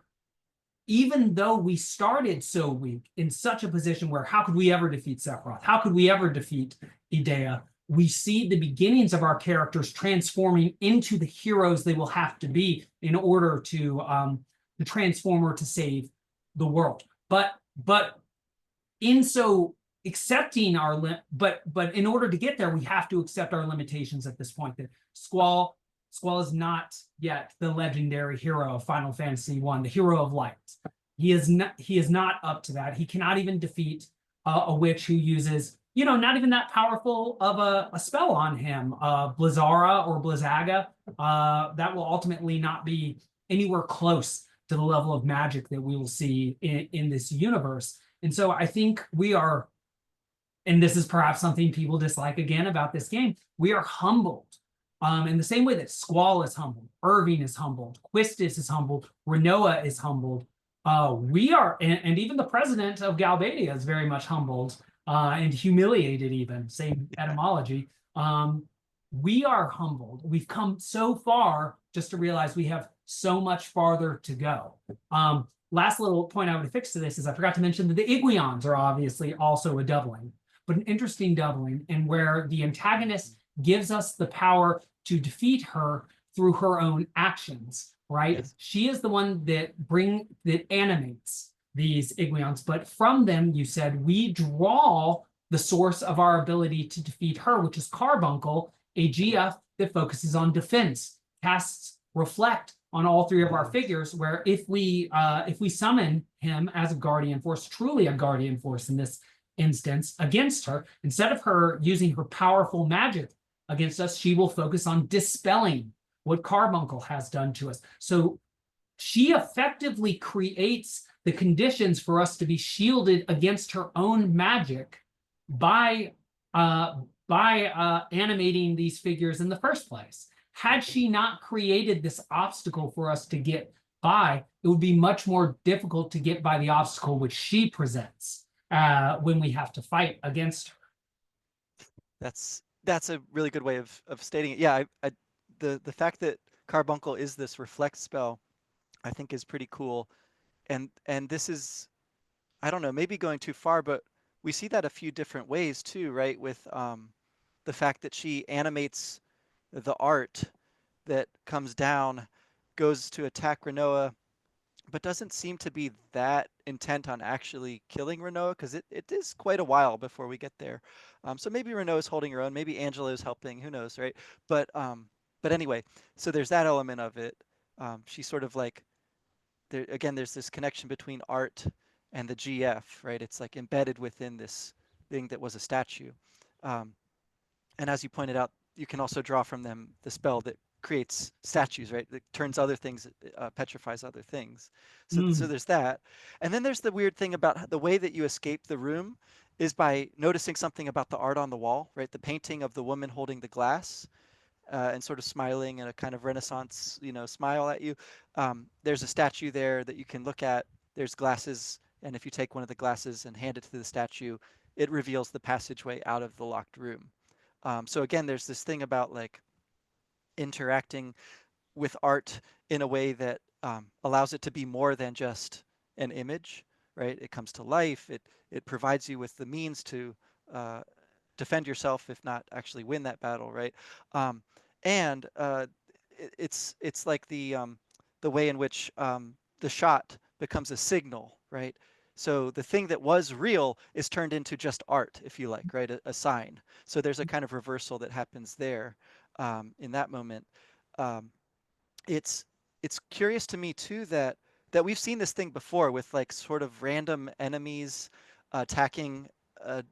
even though we started so weak, in such a position where how could we ever defeat Sephiroth? How could we ever defeat Edea? We see the beginnings of our characters transforming into the heroes they will have to be in order to transform or to save the world. But in so accepting but in order to get there, we have to accept our limitations at this point. That Squall is not yet the legendary hero of Final Fantasy I, the hero of light. He is not up to that. He cannot even defeat a witch who uses, not even that powerful of a spell on him, Blizzara or Blizzaga. That will ultimately not be anywhere close to the level of magic that we will see in this universe. And so I think we are, and this is perhaps something people dislike again about this game, we are humbled. In the same way that Squall is humbled, Irving is humbled, Quistis is humbled, Renoa is humbled. We are, and even the president of Galbadia is very much humbled and humiliated, even, same etymology. We are humbled. We've come so far just to realize we have so much farther to go. last little point I would affix to this is I forgot to mention that the Iguions are obviously also a doubling, but an interesting doubling, and where the antagonist gives us the power to defeat her through her own actions, right? Yes. She is the one that animates these Iguions, but from them, you said, we draw the source of our ability to defeat her, which is Carbuncle, a GF that focuses on defense, casts Reflect on all three of our figures, where if we summon him as a guardian force, truly a guardian force in this instance, against her, instead of her using her powerful magic against us, she will focus on dispelling what Carbuncle has done to us. So she effectively creates the conditions for us to be shielded against her own magic by uh, animating these figures in the first place. Had she not created this obstacle for us to get by, it would be much more difficult to get by the obstacle which she presents when we have to fight against her. That's a really good way of stating it. Yeah, the fact that Carbuncle is this reflect spell, I think is pretty cool. And this is, I don't know, maybe going too far, but we see that a few different ways too, right? With the fact that she animates the art that comes down, goes to attack Renoa, but doesn't seem to be that intent on actually killing Renoa, because it is quite a while before we get there. So maybe Renoa's holding her own, maybe Angelo's helping, who knows, right? But anyway, so there's that element of it. She's sort of like, there again, there's this connection between art and the GF, right? It's like embedded within this thing that was a statue. Um, and as you pointed out, you can also draw from them the spell that creates statues, right? That turns other things, petrifies other things. So Mm. there's that. And then there's the weird thing about the way that you escape the room is by noticing something about the art on the wall, right? The painting of the woman holding the glass and sort of smiling in a kind of Renaissance, smile at you. There's a statue there that you can look at. There's glasses, and if you take one of the glasses and hand it to the statue, it reveals the passageway out of the locked room. So again, there's this thing about like interacting with art in a way that allows it to be more than just an image, right? It comes to life. It provides you with the means to uh, defend yourself, if not actually win that battle, right? Um, and it's like the way in which the shot becomes a signal, right? So the thing that was real is turned into just art, if you like, right? A sign. So there's a kind of reversal that happens there in that moment. Um, it's it's curious to me too that we've seen this thing before with like sort of random enemies attacking a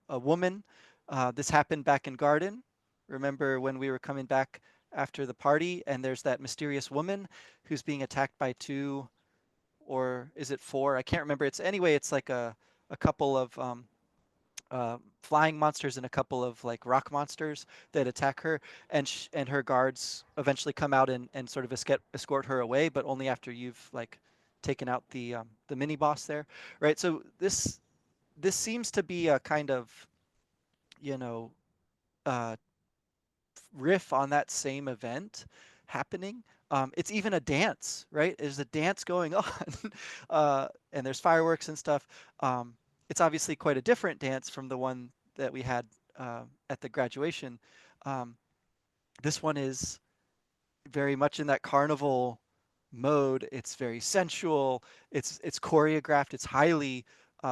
a woman. This happened back in Garden. Remember when we were coming back after the party and there's that mysterious woman who's being attacked by two, or is it four? I can't remember. It's like a couple of flying monsters and a couple of like rock monsters that attack her, and her guards eventually come out and sort of escort her away, but only after you've like taken out the mini boss there, right? So this seems to be a kind of you know uh, riff on that same event happening. It's even a dance, right? There's a dance going on, and there's fireworks and stuff. Um, it's obviously quite a different dance from the one that we had at the graduation. Um, this one is very much in that carnival mode. It's very sensual. It's choreographed. It's highly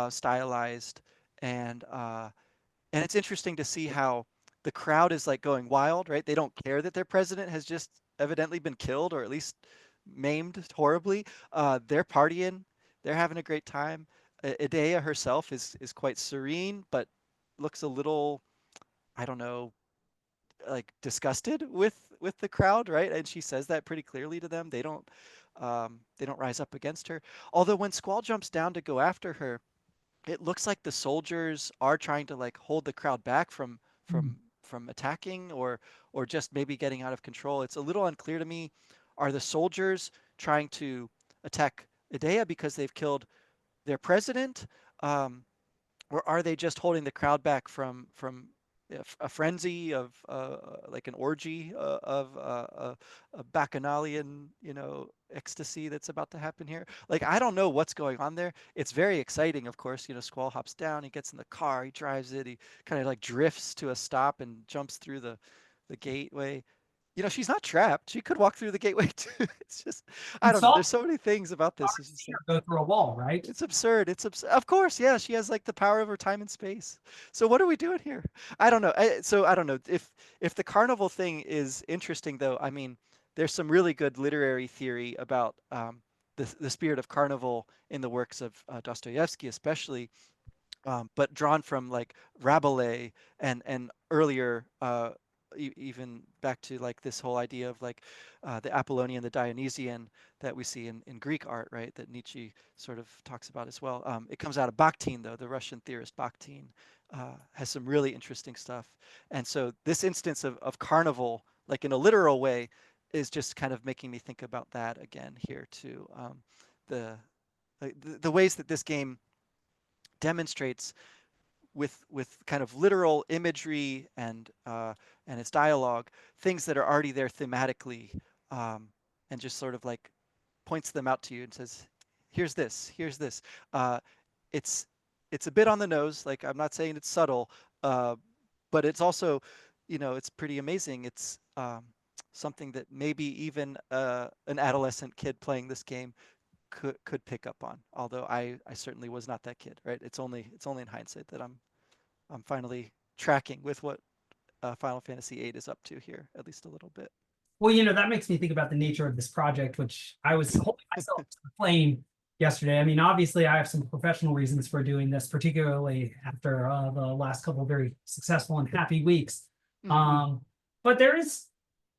stylized, and and it's interesting to see how the crowd is like going wild, right? They don't care that their president has just evidently been killed or at least maimed horribly. They're partying, they're having a great time. Edea herself is quite serene, but looks a little, I don't know, like disgusted with the crowd, right? And she says that pretty clearly to them. They don't rise up against her. Although when Squall jumps down to go after her, it looks like the soldiers are trying to like hold the crowd back from attacking or just maybe getting out of control. It's a little unclear to me. Are the soldiers trying to attack Edea because they've killed their president, um, or are they just holding the crowd back from a frenzy of like an orgy of a bacchanalian, ecstasy that's about to happen here. Like, I don't know what's going on there. It's very exciting, of course. Squall hops down, he gets in the car, he drives it, he kind of like drifts to a stop and jumps through the gateway. She's not trapped. She could walk through the gateway too. It's just, I And don't know. Saul There's so many things about this. It's just seen like, her go through a wall, right? it's absurd. It's absurd. Of course, yeah, she has like the power over time and space. So what are we doing here? I don't know. So I don't know if the carnival thing is interesting, though. I mean, there's some really good literary theory about the spirit of carnival in the works of Dostoevsky, especially, but drawn from like Rabelais and earlier, even back to like this whole idea of like the Apollonian, the Dionysian that we see in Greek art, right? That Nietzsche sort of talks about as well. It comes out of Bakhtin, though. The Russian theorist Bakhtin has some really interesting stuff. And so this instance of carnival, like in a literal way, is just kind of making me think about that again here too. The the ways that this game demonstrates with kind of literal imagery and its dialogue things that are already there thematically, and just sort of like points them out to you and says, here's this. uh, it's it's a bit on the nose. Like, I'm not saying it's subtle, uh, but it's also, it's pretty amazing. It's something that maybe even an adolescent kid playing this game could pick up on. Although I certainly was not that kid, right? It's only in hindsight that I'm finally tracking with what Final Fantasy VIII is up to here, at least a little bit. Well, that makes me think about the nature of this project, which I was holding myself to the flame yesterday. I mean, obviously, I have some professional reasons for doing this, particularly after the last couple of very successful and happy weeks. Mm-hmm. But there is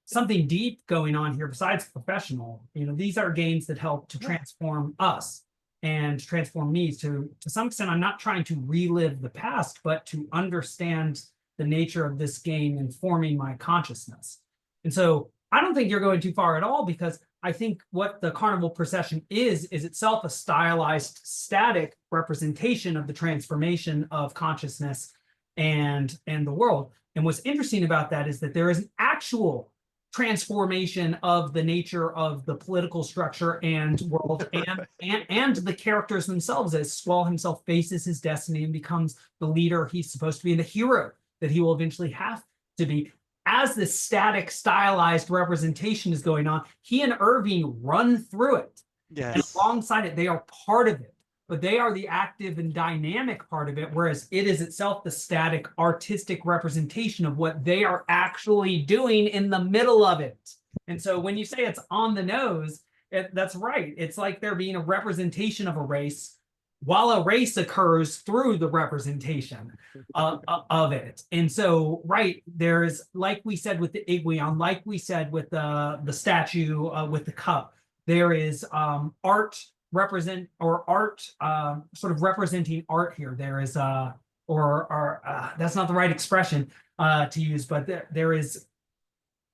something deep going on here besides professional. These are games that help to Yeah. transform us and transform me. To some extent, I'm not trying to relive the past, but to understand the nature of this game informing my consciousness. And so I don't think you're going too far at all, because I think what the carnival procession is itself a stylized, static representation of the transformation of consciousness and the world. And what's interesting about that is that there is an actual transformation of the nature of the political structure and world and the characters themselves, as Squall himself faces his destiny and becomes the leader he's supposed to be and the hero that he will eventually have to be. As this static, stylized representation is going on, he and Irving run through it. And Yes. alongside it, they are part of it, but they are the active and dynamic part of it, whereas it is itself the static, artistic representation of what they are actually doing in the middle of it. And so when you say it's on the nose, that's right. It's like there being a representation of a race while a race occurs through the representation of it. And so, right, there's, like we said with the Iguion, like we said with the statue with the cup, there is art sort of representing art here. There is or that's not the right expression to use, but there is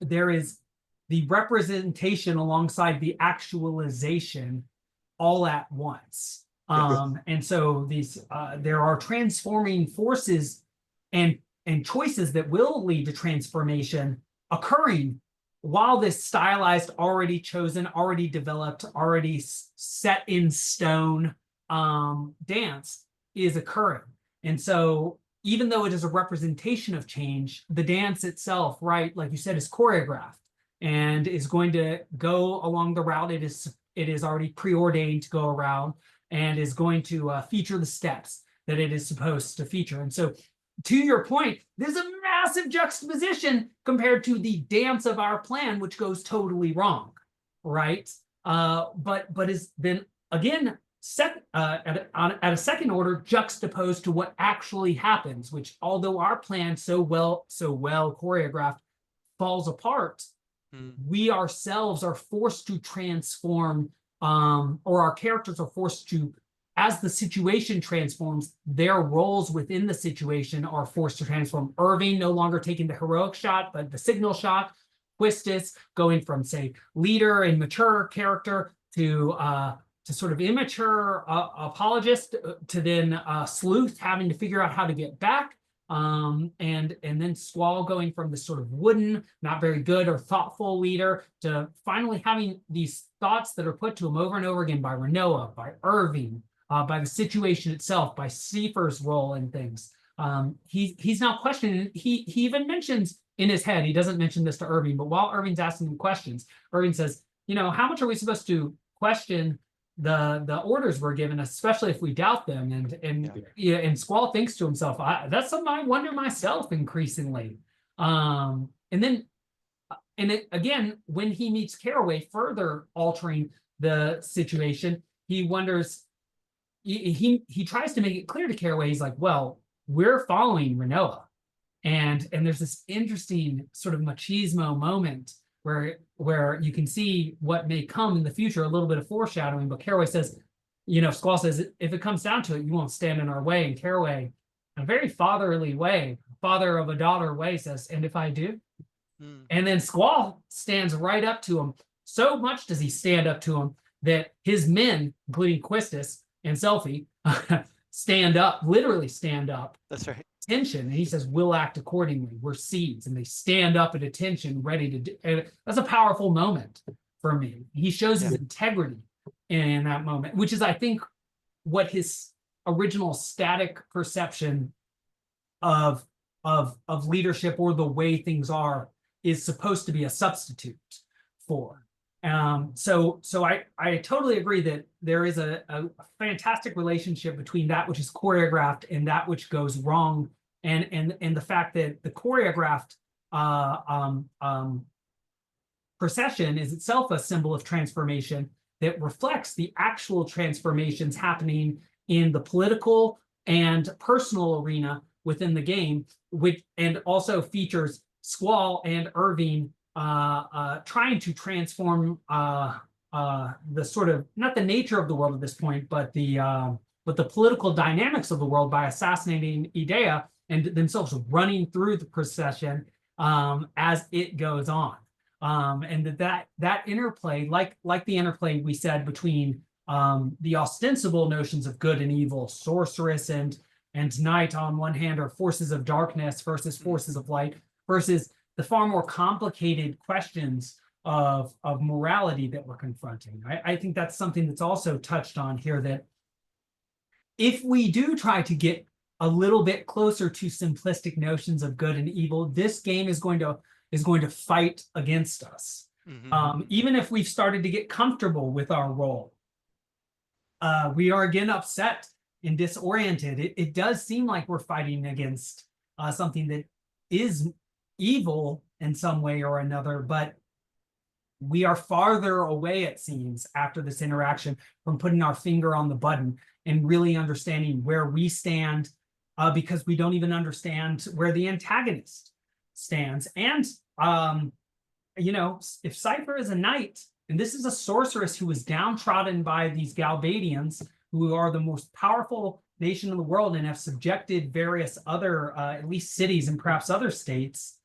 the representation alongside the actualization all at once. And so there are transforming forces and choices that will lead to transformation occurring while this stylized, already chosen, already developed, already set in stone dance is occurring. And so even though it is a representation of change, the dance itself, right, like you said, is choreographed and is going to go along the route it is already preordained to go around, and is going to feature the steps that it is supposed to feature. And so, to your point, there's a massive juxtaposition compared to the dance of our plan, which goes totally wrong, right? But has been, again, at a second order, juxtaposed to what actually happens, which, although our plan so well choreographed falls apart, we ourselves are forced to transform, or our characters are forced to, as the situation transforms, their roles within the situation are forced to transform. Irving no longer taking the heroic shot, but the signal shot. Quistis going from, say, leader and mature character to sort of immature apologist, to then sleuth having to figure out how to get back. And then Squall going from this sort of wooden, not very good or thoughtful leader to finally having these thoughts that are put to him over and over again by Renoa, by Irving, by the situation itself, by Seifer's role in things. He's now questioning. He even mentions in his head. He doesn't mention this to Irving, but while Irving's asking him questions, Irving says, how much are we supposed to question the orders we're given, especially if we doubt them? And Squall thinks to himself, that's something I wonder myself increasingly. Again, when he meets Caraway, further altering the situation, he wonders. He tries to make it clear to Caraway. He's like, well, we're following Renoa, and there's this interesting sort of machismo moment where you can see what may come in the future, a little bit of foreshadowing. But Caraway says, Squall says, if it comes down to it, you won't stand in our way. And Caraway, in a very fatherly way, father of a daughter way, says, and if I do? And then Squall stands right up to him. So much does he stand up to him that his men, including Quistis and Selphie, stand up, literally stand up. That's right. Attention, and he says, we'll act accordingly. We're seeds, and they stand up at attention, ready to do. And that's a powerful moment for me. He shows his integrity in that moment, which is, I think, what his original static perception of leadership or the way things are is supposed to be a substitute for. So I totally agree that there is a fantastic relationship between that which is choreographed and that which goes wrong, and the fact that the choreographed procession is itself a symbol of transformation that reflects the actual transformations happening in the political and personal arena within the game, and also features Squall and Irving trying to transform the sort of, not the nature of the world at this point, but the political dynamics of the world by assassinating Edea and themselves running through the procession as it goes on. And that interplay, like the interplay we said between the ostensible notions of good and evil, sorceress and night on one hand, or forces of darkness versus forces of light, versus the far more complicated questions of morality that we're confronting. I think that's something that's also touched on here, that if we do try to get a little bit closer to simplistic notions of good and evil, this game is going to fight against us. Even if we've started to get comfortable with our role, we are again upset and disoriented. It does seem like we're fighting against something that is evil in some way or another, but we are farther away, it seems, after this interaction from putting our finger on the button and really understanding where we stand, because we don't even understand where the antagonist stands. And if Seifer is a knight, and this is a sorceress who was downtrodden by these Galbadians, who are the most powerful nation in the world and have subjected various other, at least cities and perhaps other states,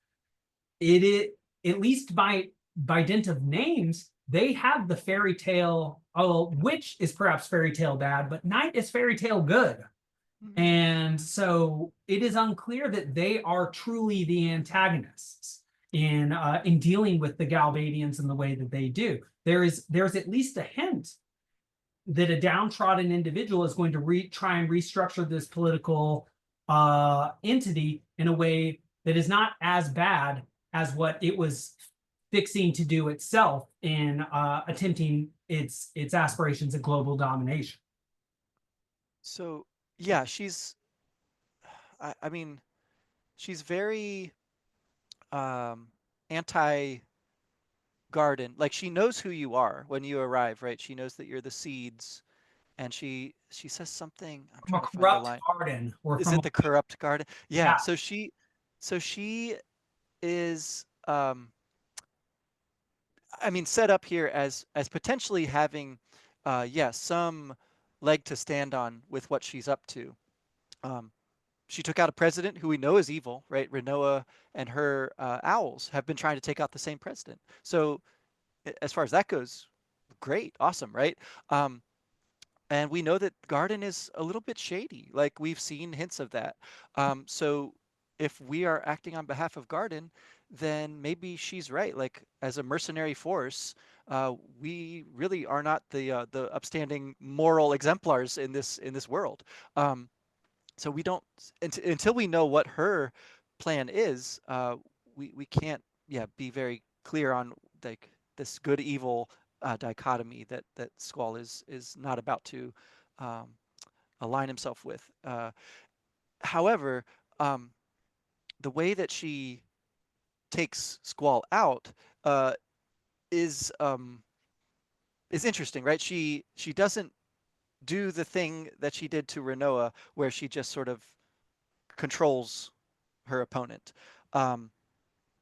at least by dint of names, they have the fairy tale. Witch is perhaps fairy tale bad, but knight is fairy tale good. And so it is unclear that they are truly the antagonists in dealing with the Galbadians in the way that they do. There's at least a hint that a downtrodden individual is going to try and restructure this political entity in a way that is not as bad as what it was fixing to do itself in attempting its aspirations at global domination. So yeah, she's very anti garden. Like, she knows who you are when you arrive, right? She knows that you're the seeds, and she says something. I'm From a trying to find the corrupt line. garden, or Is from it the corrupt garden? Yeah. yeah. So she is set up here as potentially having some leg to stand on with what she's up to. She took out a president who we know is evil, right? Renoa and her owls have been trying to take out the same president. So as far as that goes, great, awesome, right? And we know that Garden is a little bit shady. Like, we've seen hints of that. So if we are acting on behalf of Garden, then maybe she's right. Like as a mercenary force, we really are not the upstanding moral exemplars in this world. Um, so we don't until we know what her plan is. We can't be very clear on like this good evil dichotomy that Squall is not about to um, align himself with. However, um, the way that she takes Squall out uh, is um, is interesting, right? She doesn't do the thing that she did to Renoa, where she just sort of controls her opponent. Um,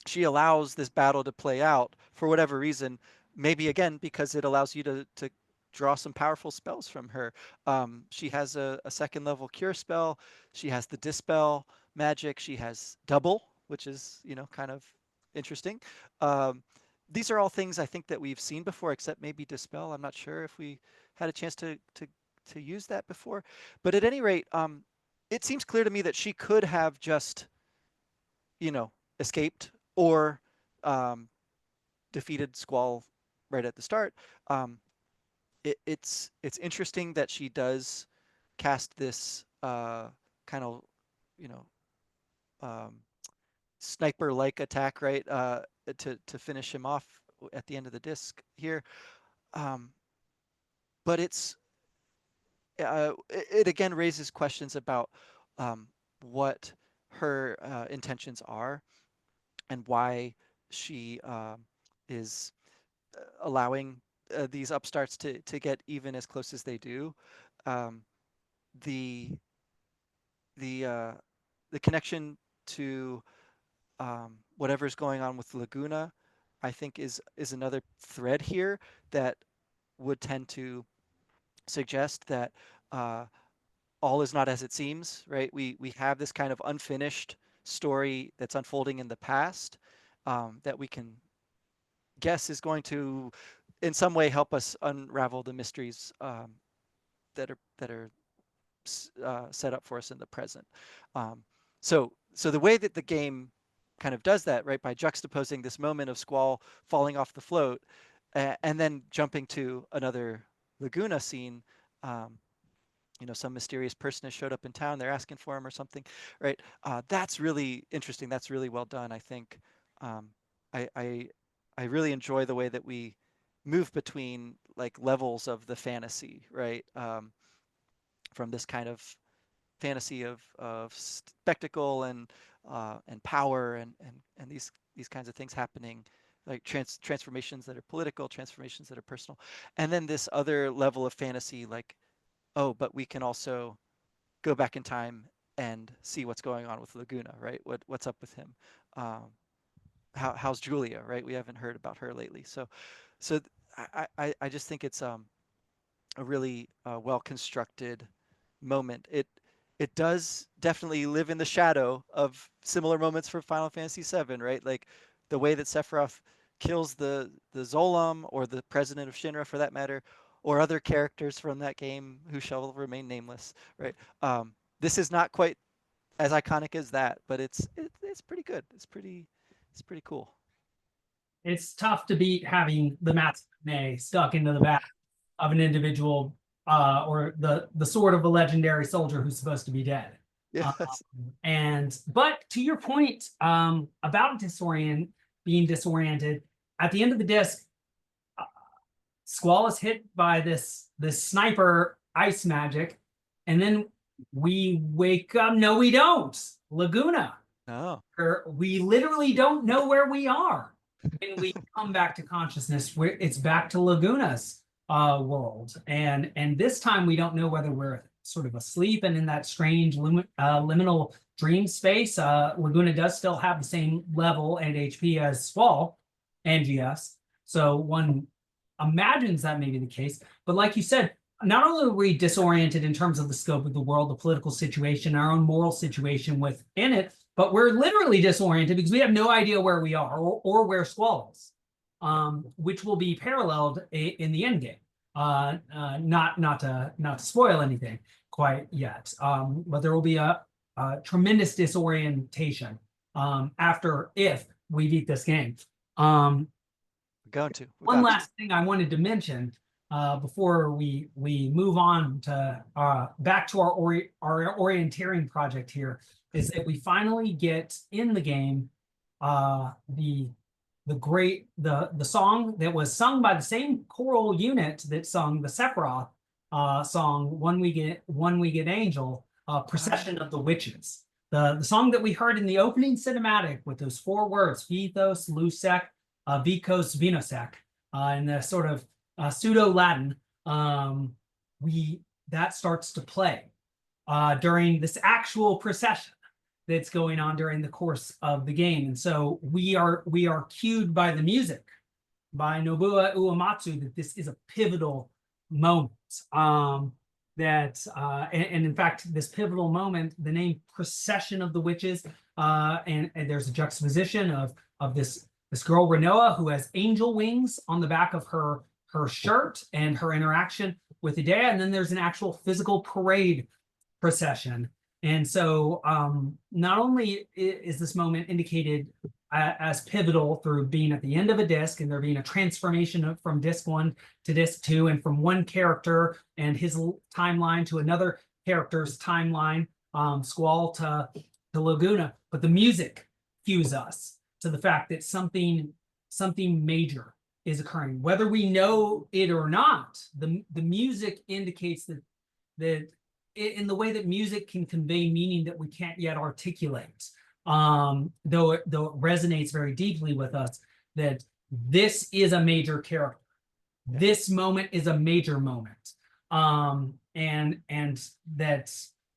she allows this battle to play out for whatever reason. Maybe again because it allows you to draw some powerful spells from her. She has a second level cure spell. She has the dispel magic. She has double, which is kind of interesting. Um, these are all things I think that we've seen before, except maybe dispel. I'm not sure if we had a chance to use that before. But at any rate, it seems clear to me that she could have just escaped or um, defeated Squall right at the start. Um, it's interesting that she does cast this kind of you know um, sniper-like attack, right, to finish him off at the end of the disc here. Um, but it again raises questions about what her intentions are and why she is allowing these upstarts to get even as close as they do. Um, the the uh, the connection to whatever's going on with Laguna, I think is another thread here that would tend to suggest that uh, all is not as it seems, right? We have this kind of unfinished story that's unfolding in the past that we can guess is going to, in some way, help us unravel the mysteries that are set up for us in the present. Um, so the way that the game kind of does that, right, by juxtaposing this moment of Squall falling off the float and then jumping to another Laguna scene. Some mysterious person has showed up in town. They're asking for him or something, right? That's really interesting. That's really well done. I think um, I really enjoy the way that we move between like levels of the fantasy, right? From this kind of fantasy of spectacle and power and these kinds of things happening, like transformations that are political, transformations that are personal, and then this other level of fantasy, like, oh, but we can also go back in time and see what's going on with Laguna, right? What's up with him? Um, how's Julia, right? We haven't heard about her lately. So I just think it's a really well constructed moment. It does definitely live in the shadow of similar moments from Final Fantasy VII, right? Like the way that Sephiroth kills the Zolam or the president of Shinra for that matter, or other characters from that game who shall remain nameless, right? This is not quite as iconic as that, but it's pretty good. It's pretty cool. It's tough to beat having the matinee stuck into the back of an individual or the sword of a legendary soldier who's supposed to be dead. Yes. But to your point about being disoriented, at the end of the disc, Squall is hit by this sniper ice magic, and then we wake up. No, we don't. Laguna. Oh. We literally don't know where we are. And we come back to consciousness where it's back to Laguna's world. And this time we don't know whether we're sort of asleep and in that strange liminal dream space. Laguna does still have the same level and HP as Squall and GS. So one imagines that may be the case. But like you said, not only are we disoriented in terms of the scope of the world, the political situation, our own moral situation within it, but we're literally disoriented because we have no idea where we are or where Squall is, which will be paralleled in the end game. Not to spoil anything quite yet, but there will be tremendous disorientation after if we beat this game. Um, We're going to. We One got to. last thing I wanted to mention before we move on to back to our orienteering project here is that we finally get in the game the song that was sung by the same choral unit that sung the Sephiroth song "One We Get Angel," "Procession of the Witches." The song that we heard in the opening cinematic with those 4 words, Vithos, Lusec, Vicos, Vinosec, in the sort of pseudo Latin, we that starts to play during this actual procession that's going on during the course of the game. And so we are cued by the music by Nobuo Uematsu that this is a pivotal moment. And in fact, this pivotal moment, the name "Procession of the Witches," and there's a juxtaposition of this girl Renoa who has angel wings on the back of her shirt and her interaction with Edea, and then there's an actual physical parade procession. And so not only is this moment indicated as pivotal through being at the end of a disc and there being a transformation from disc 1 to disc 2 and from one character and his timeline to another character's timeline, Squall to Laguna, but the music cues us to the fact that something major is occurring. Whether we know it or not, the music indicates that in the way that music can convey meaning that we can't yet articulate, though it resonates very deeply with us, that this is a major character. This moment is a major moment, and that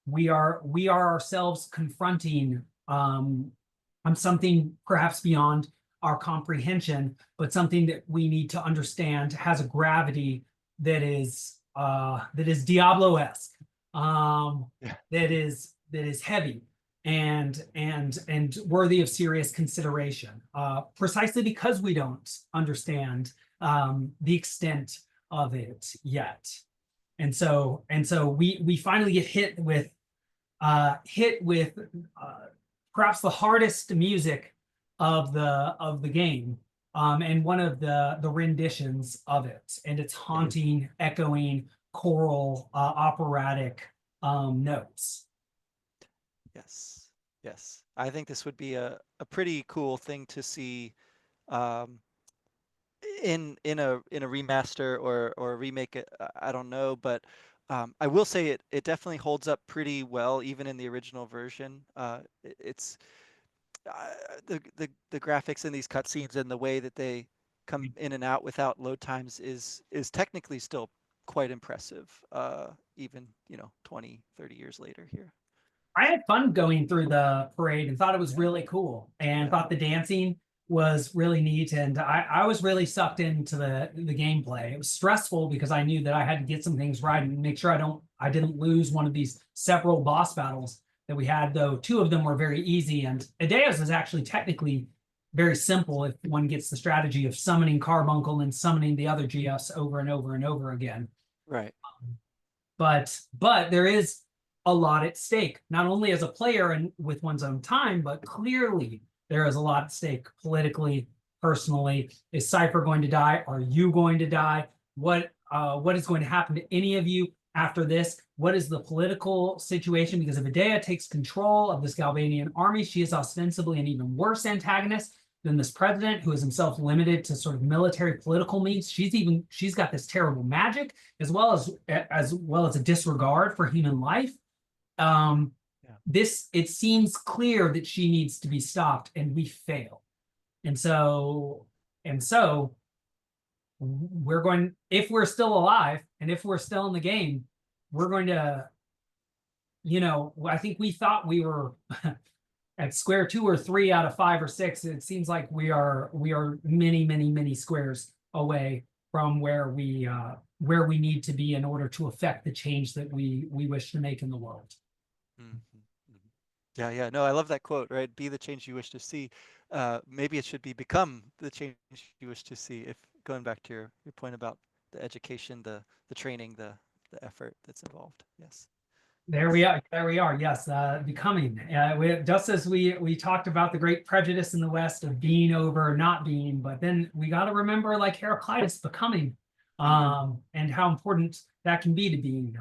we are ourselves confronting something perhaps beyond our comprehension, but something that we need to understand has a gravity that is Diablo-esque, that is heavy and worthy of serious consideration, precisely because we don't understand the extent of it yet. And so we finally get hit with perhaps the hardest music of the game, and one of the renditions of it, and it's haunting, echoing, choral, operatic notes. Yes. Yes. I think this would be a pretty cool thing to see um, in a remaster or a remake. I don't know, but I will say it definitely holds up pretty well even in the original version. It's the graphics in these cutscenes and the way that they come in and out without load times is technically still quite impressive, even 20, 30 years later here. I had fun going through the parade and thought it was really cool, and thought the dancing was really neat, and I was really sucked into the gameplay. It was stressful because I knew that I had to get some things right and make sure I didn't lose one of these several boss battles that we had, though 2 of them were very easy, and Edea's is actually technically very simple if one gets the strategy of summoning Carbuncle and summoning the other GFs over and over and over again. Right. But there is a lot at stake, not only as a player and with one's own time, but clearly there is a lot at stake politically, personally. Is Cypher going to die? Are you going to die? What is going to happen to any of you after this? What is the political situation? Because if Edea takes control of this Galbanian army, she is ostensibly an even worse antagonist than this president, who is himself limited to sort of military political means. She's got this terrible magic as well as a disregard for human life. It seems clear that she needs to be stopped, and we fail. And so we're going, if we're still alive and if we're still in the game, we're going to, I think we thought we were at square 2 or 3 out of 5 or 6. It seems like we are many, many, many squares away from where we need to be in order to affect the change that we wish to make in the world. Yeah. No, I love that quote, right? Be the change you wish to see. Maybe it should be become the change you wish to see. If going back to your point about the education, the training, the effort that's involved. Yes. There we are. There we are. Yes, becoming. Just as we talked about the great prejudice in the West of being over not being, but then we got to remember like Heraclitus becoming, and how important that can be to being.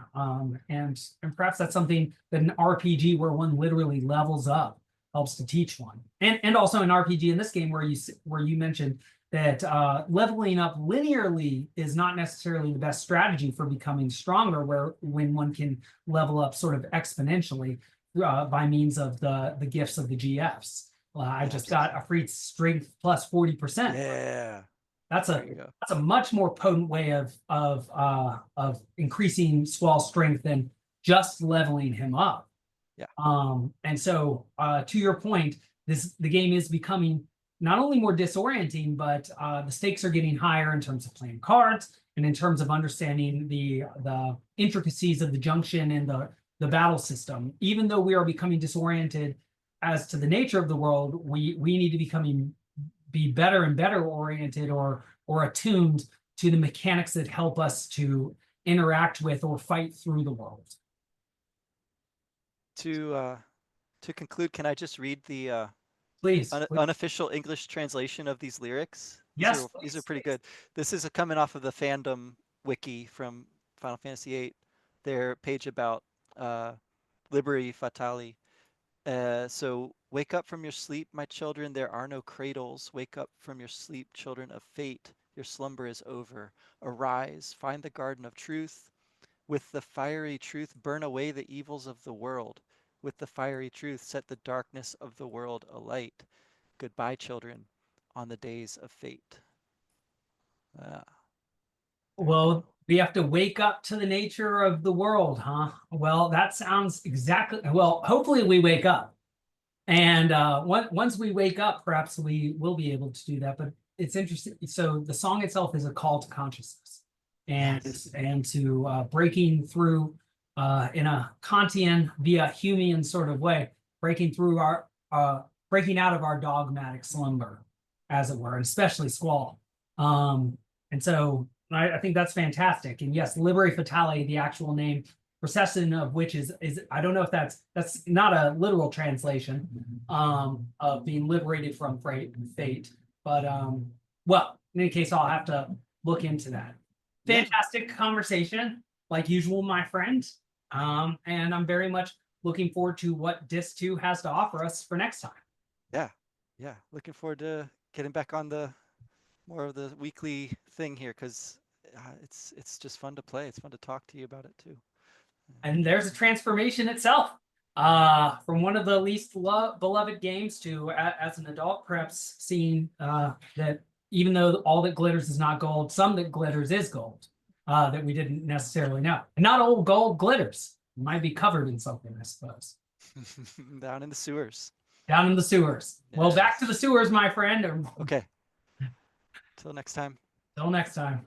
And perhaps that's something that an RPG where one literally levels up helps to teach one. And also an RPG in this game where you mentioned that leveling up linearly is not necessarily the best strategy for becoming stronger, where when one can level up sort of exponentially by means of the gifts of the GFs. I just got a free strength plus 40%. Yeah. That's There you go. a much more potent way of increasing Squall's strength than just leveling him up. Yeah. And so to your point, the game is becoming not only more disorienting, but the stakes are getting higher in terms of playing cards and in terms of understanding the intricacies of the junction and the battle system. Even though we are becoming disoriented as to the nature of the world, we need to be better and better oriented or attuned to the mechanics that help us to interact with or fight through the world. To conclude, can I just read the Please. unofficial English translation of these lyrics? Yes. These are pretty good. This is coming off of the fandom wiki from Final Fantasy VIII, their page about Liberi Fatali. So wake up from your sleep, my children. There are no cradles. Wake up from your sleep, children of fate. Your slumber is over. Arise, find the garden of truth. With the fiery truth, burn away the evils of the world. With the fiery truth, set the darkness of the world alight. Goodbye, children, on the days of fate. Ah, very Well, cool. we have to wake up to the nature of the world, huh? Well, that sounds exactly, well, hopefully we wake up. And once we wake up, perhaps we will be able to do that. But it's interesting. So the song itself is a call to consciousness Yes. and to breaking through in a Kantian via Humean sort of way, breaking through our breaking out of our dogmatic slumber, as it were, and especially Squall. And so I think that's fantastic. And yes, Liberi Fatali, the actual name, procession of which is I don't know if that's not a literal translation of being liberated from fate, but well, in any case, I'll have to look into that. Yeah. Fantastic conversation, like usual, my friend. And I'm very much looking forward to what Disc 2 has to offer us for next time. Yeah. Yeah. Looking forward to getting back on the more of the weekly thing here because it's just fun to play. It's fun to talk to you about it too. And there's a transformation itself from one of the least beloved games to as an adult, perhaps seeing that even though all that glitters is not gold, some that glitters is gold that we didn't necessarily know. And not all gold glitters. It might be covered in something, I suppose. Down in the sewers. Down in the sewers. Yeah. Well, back to the sewers, my friend. Okay. Till next time. Till next time.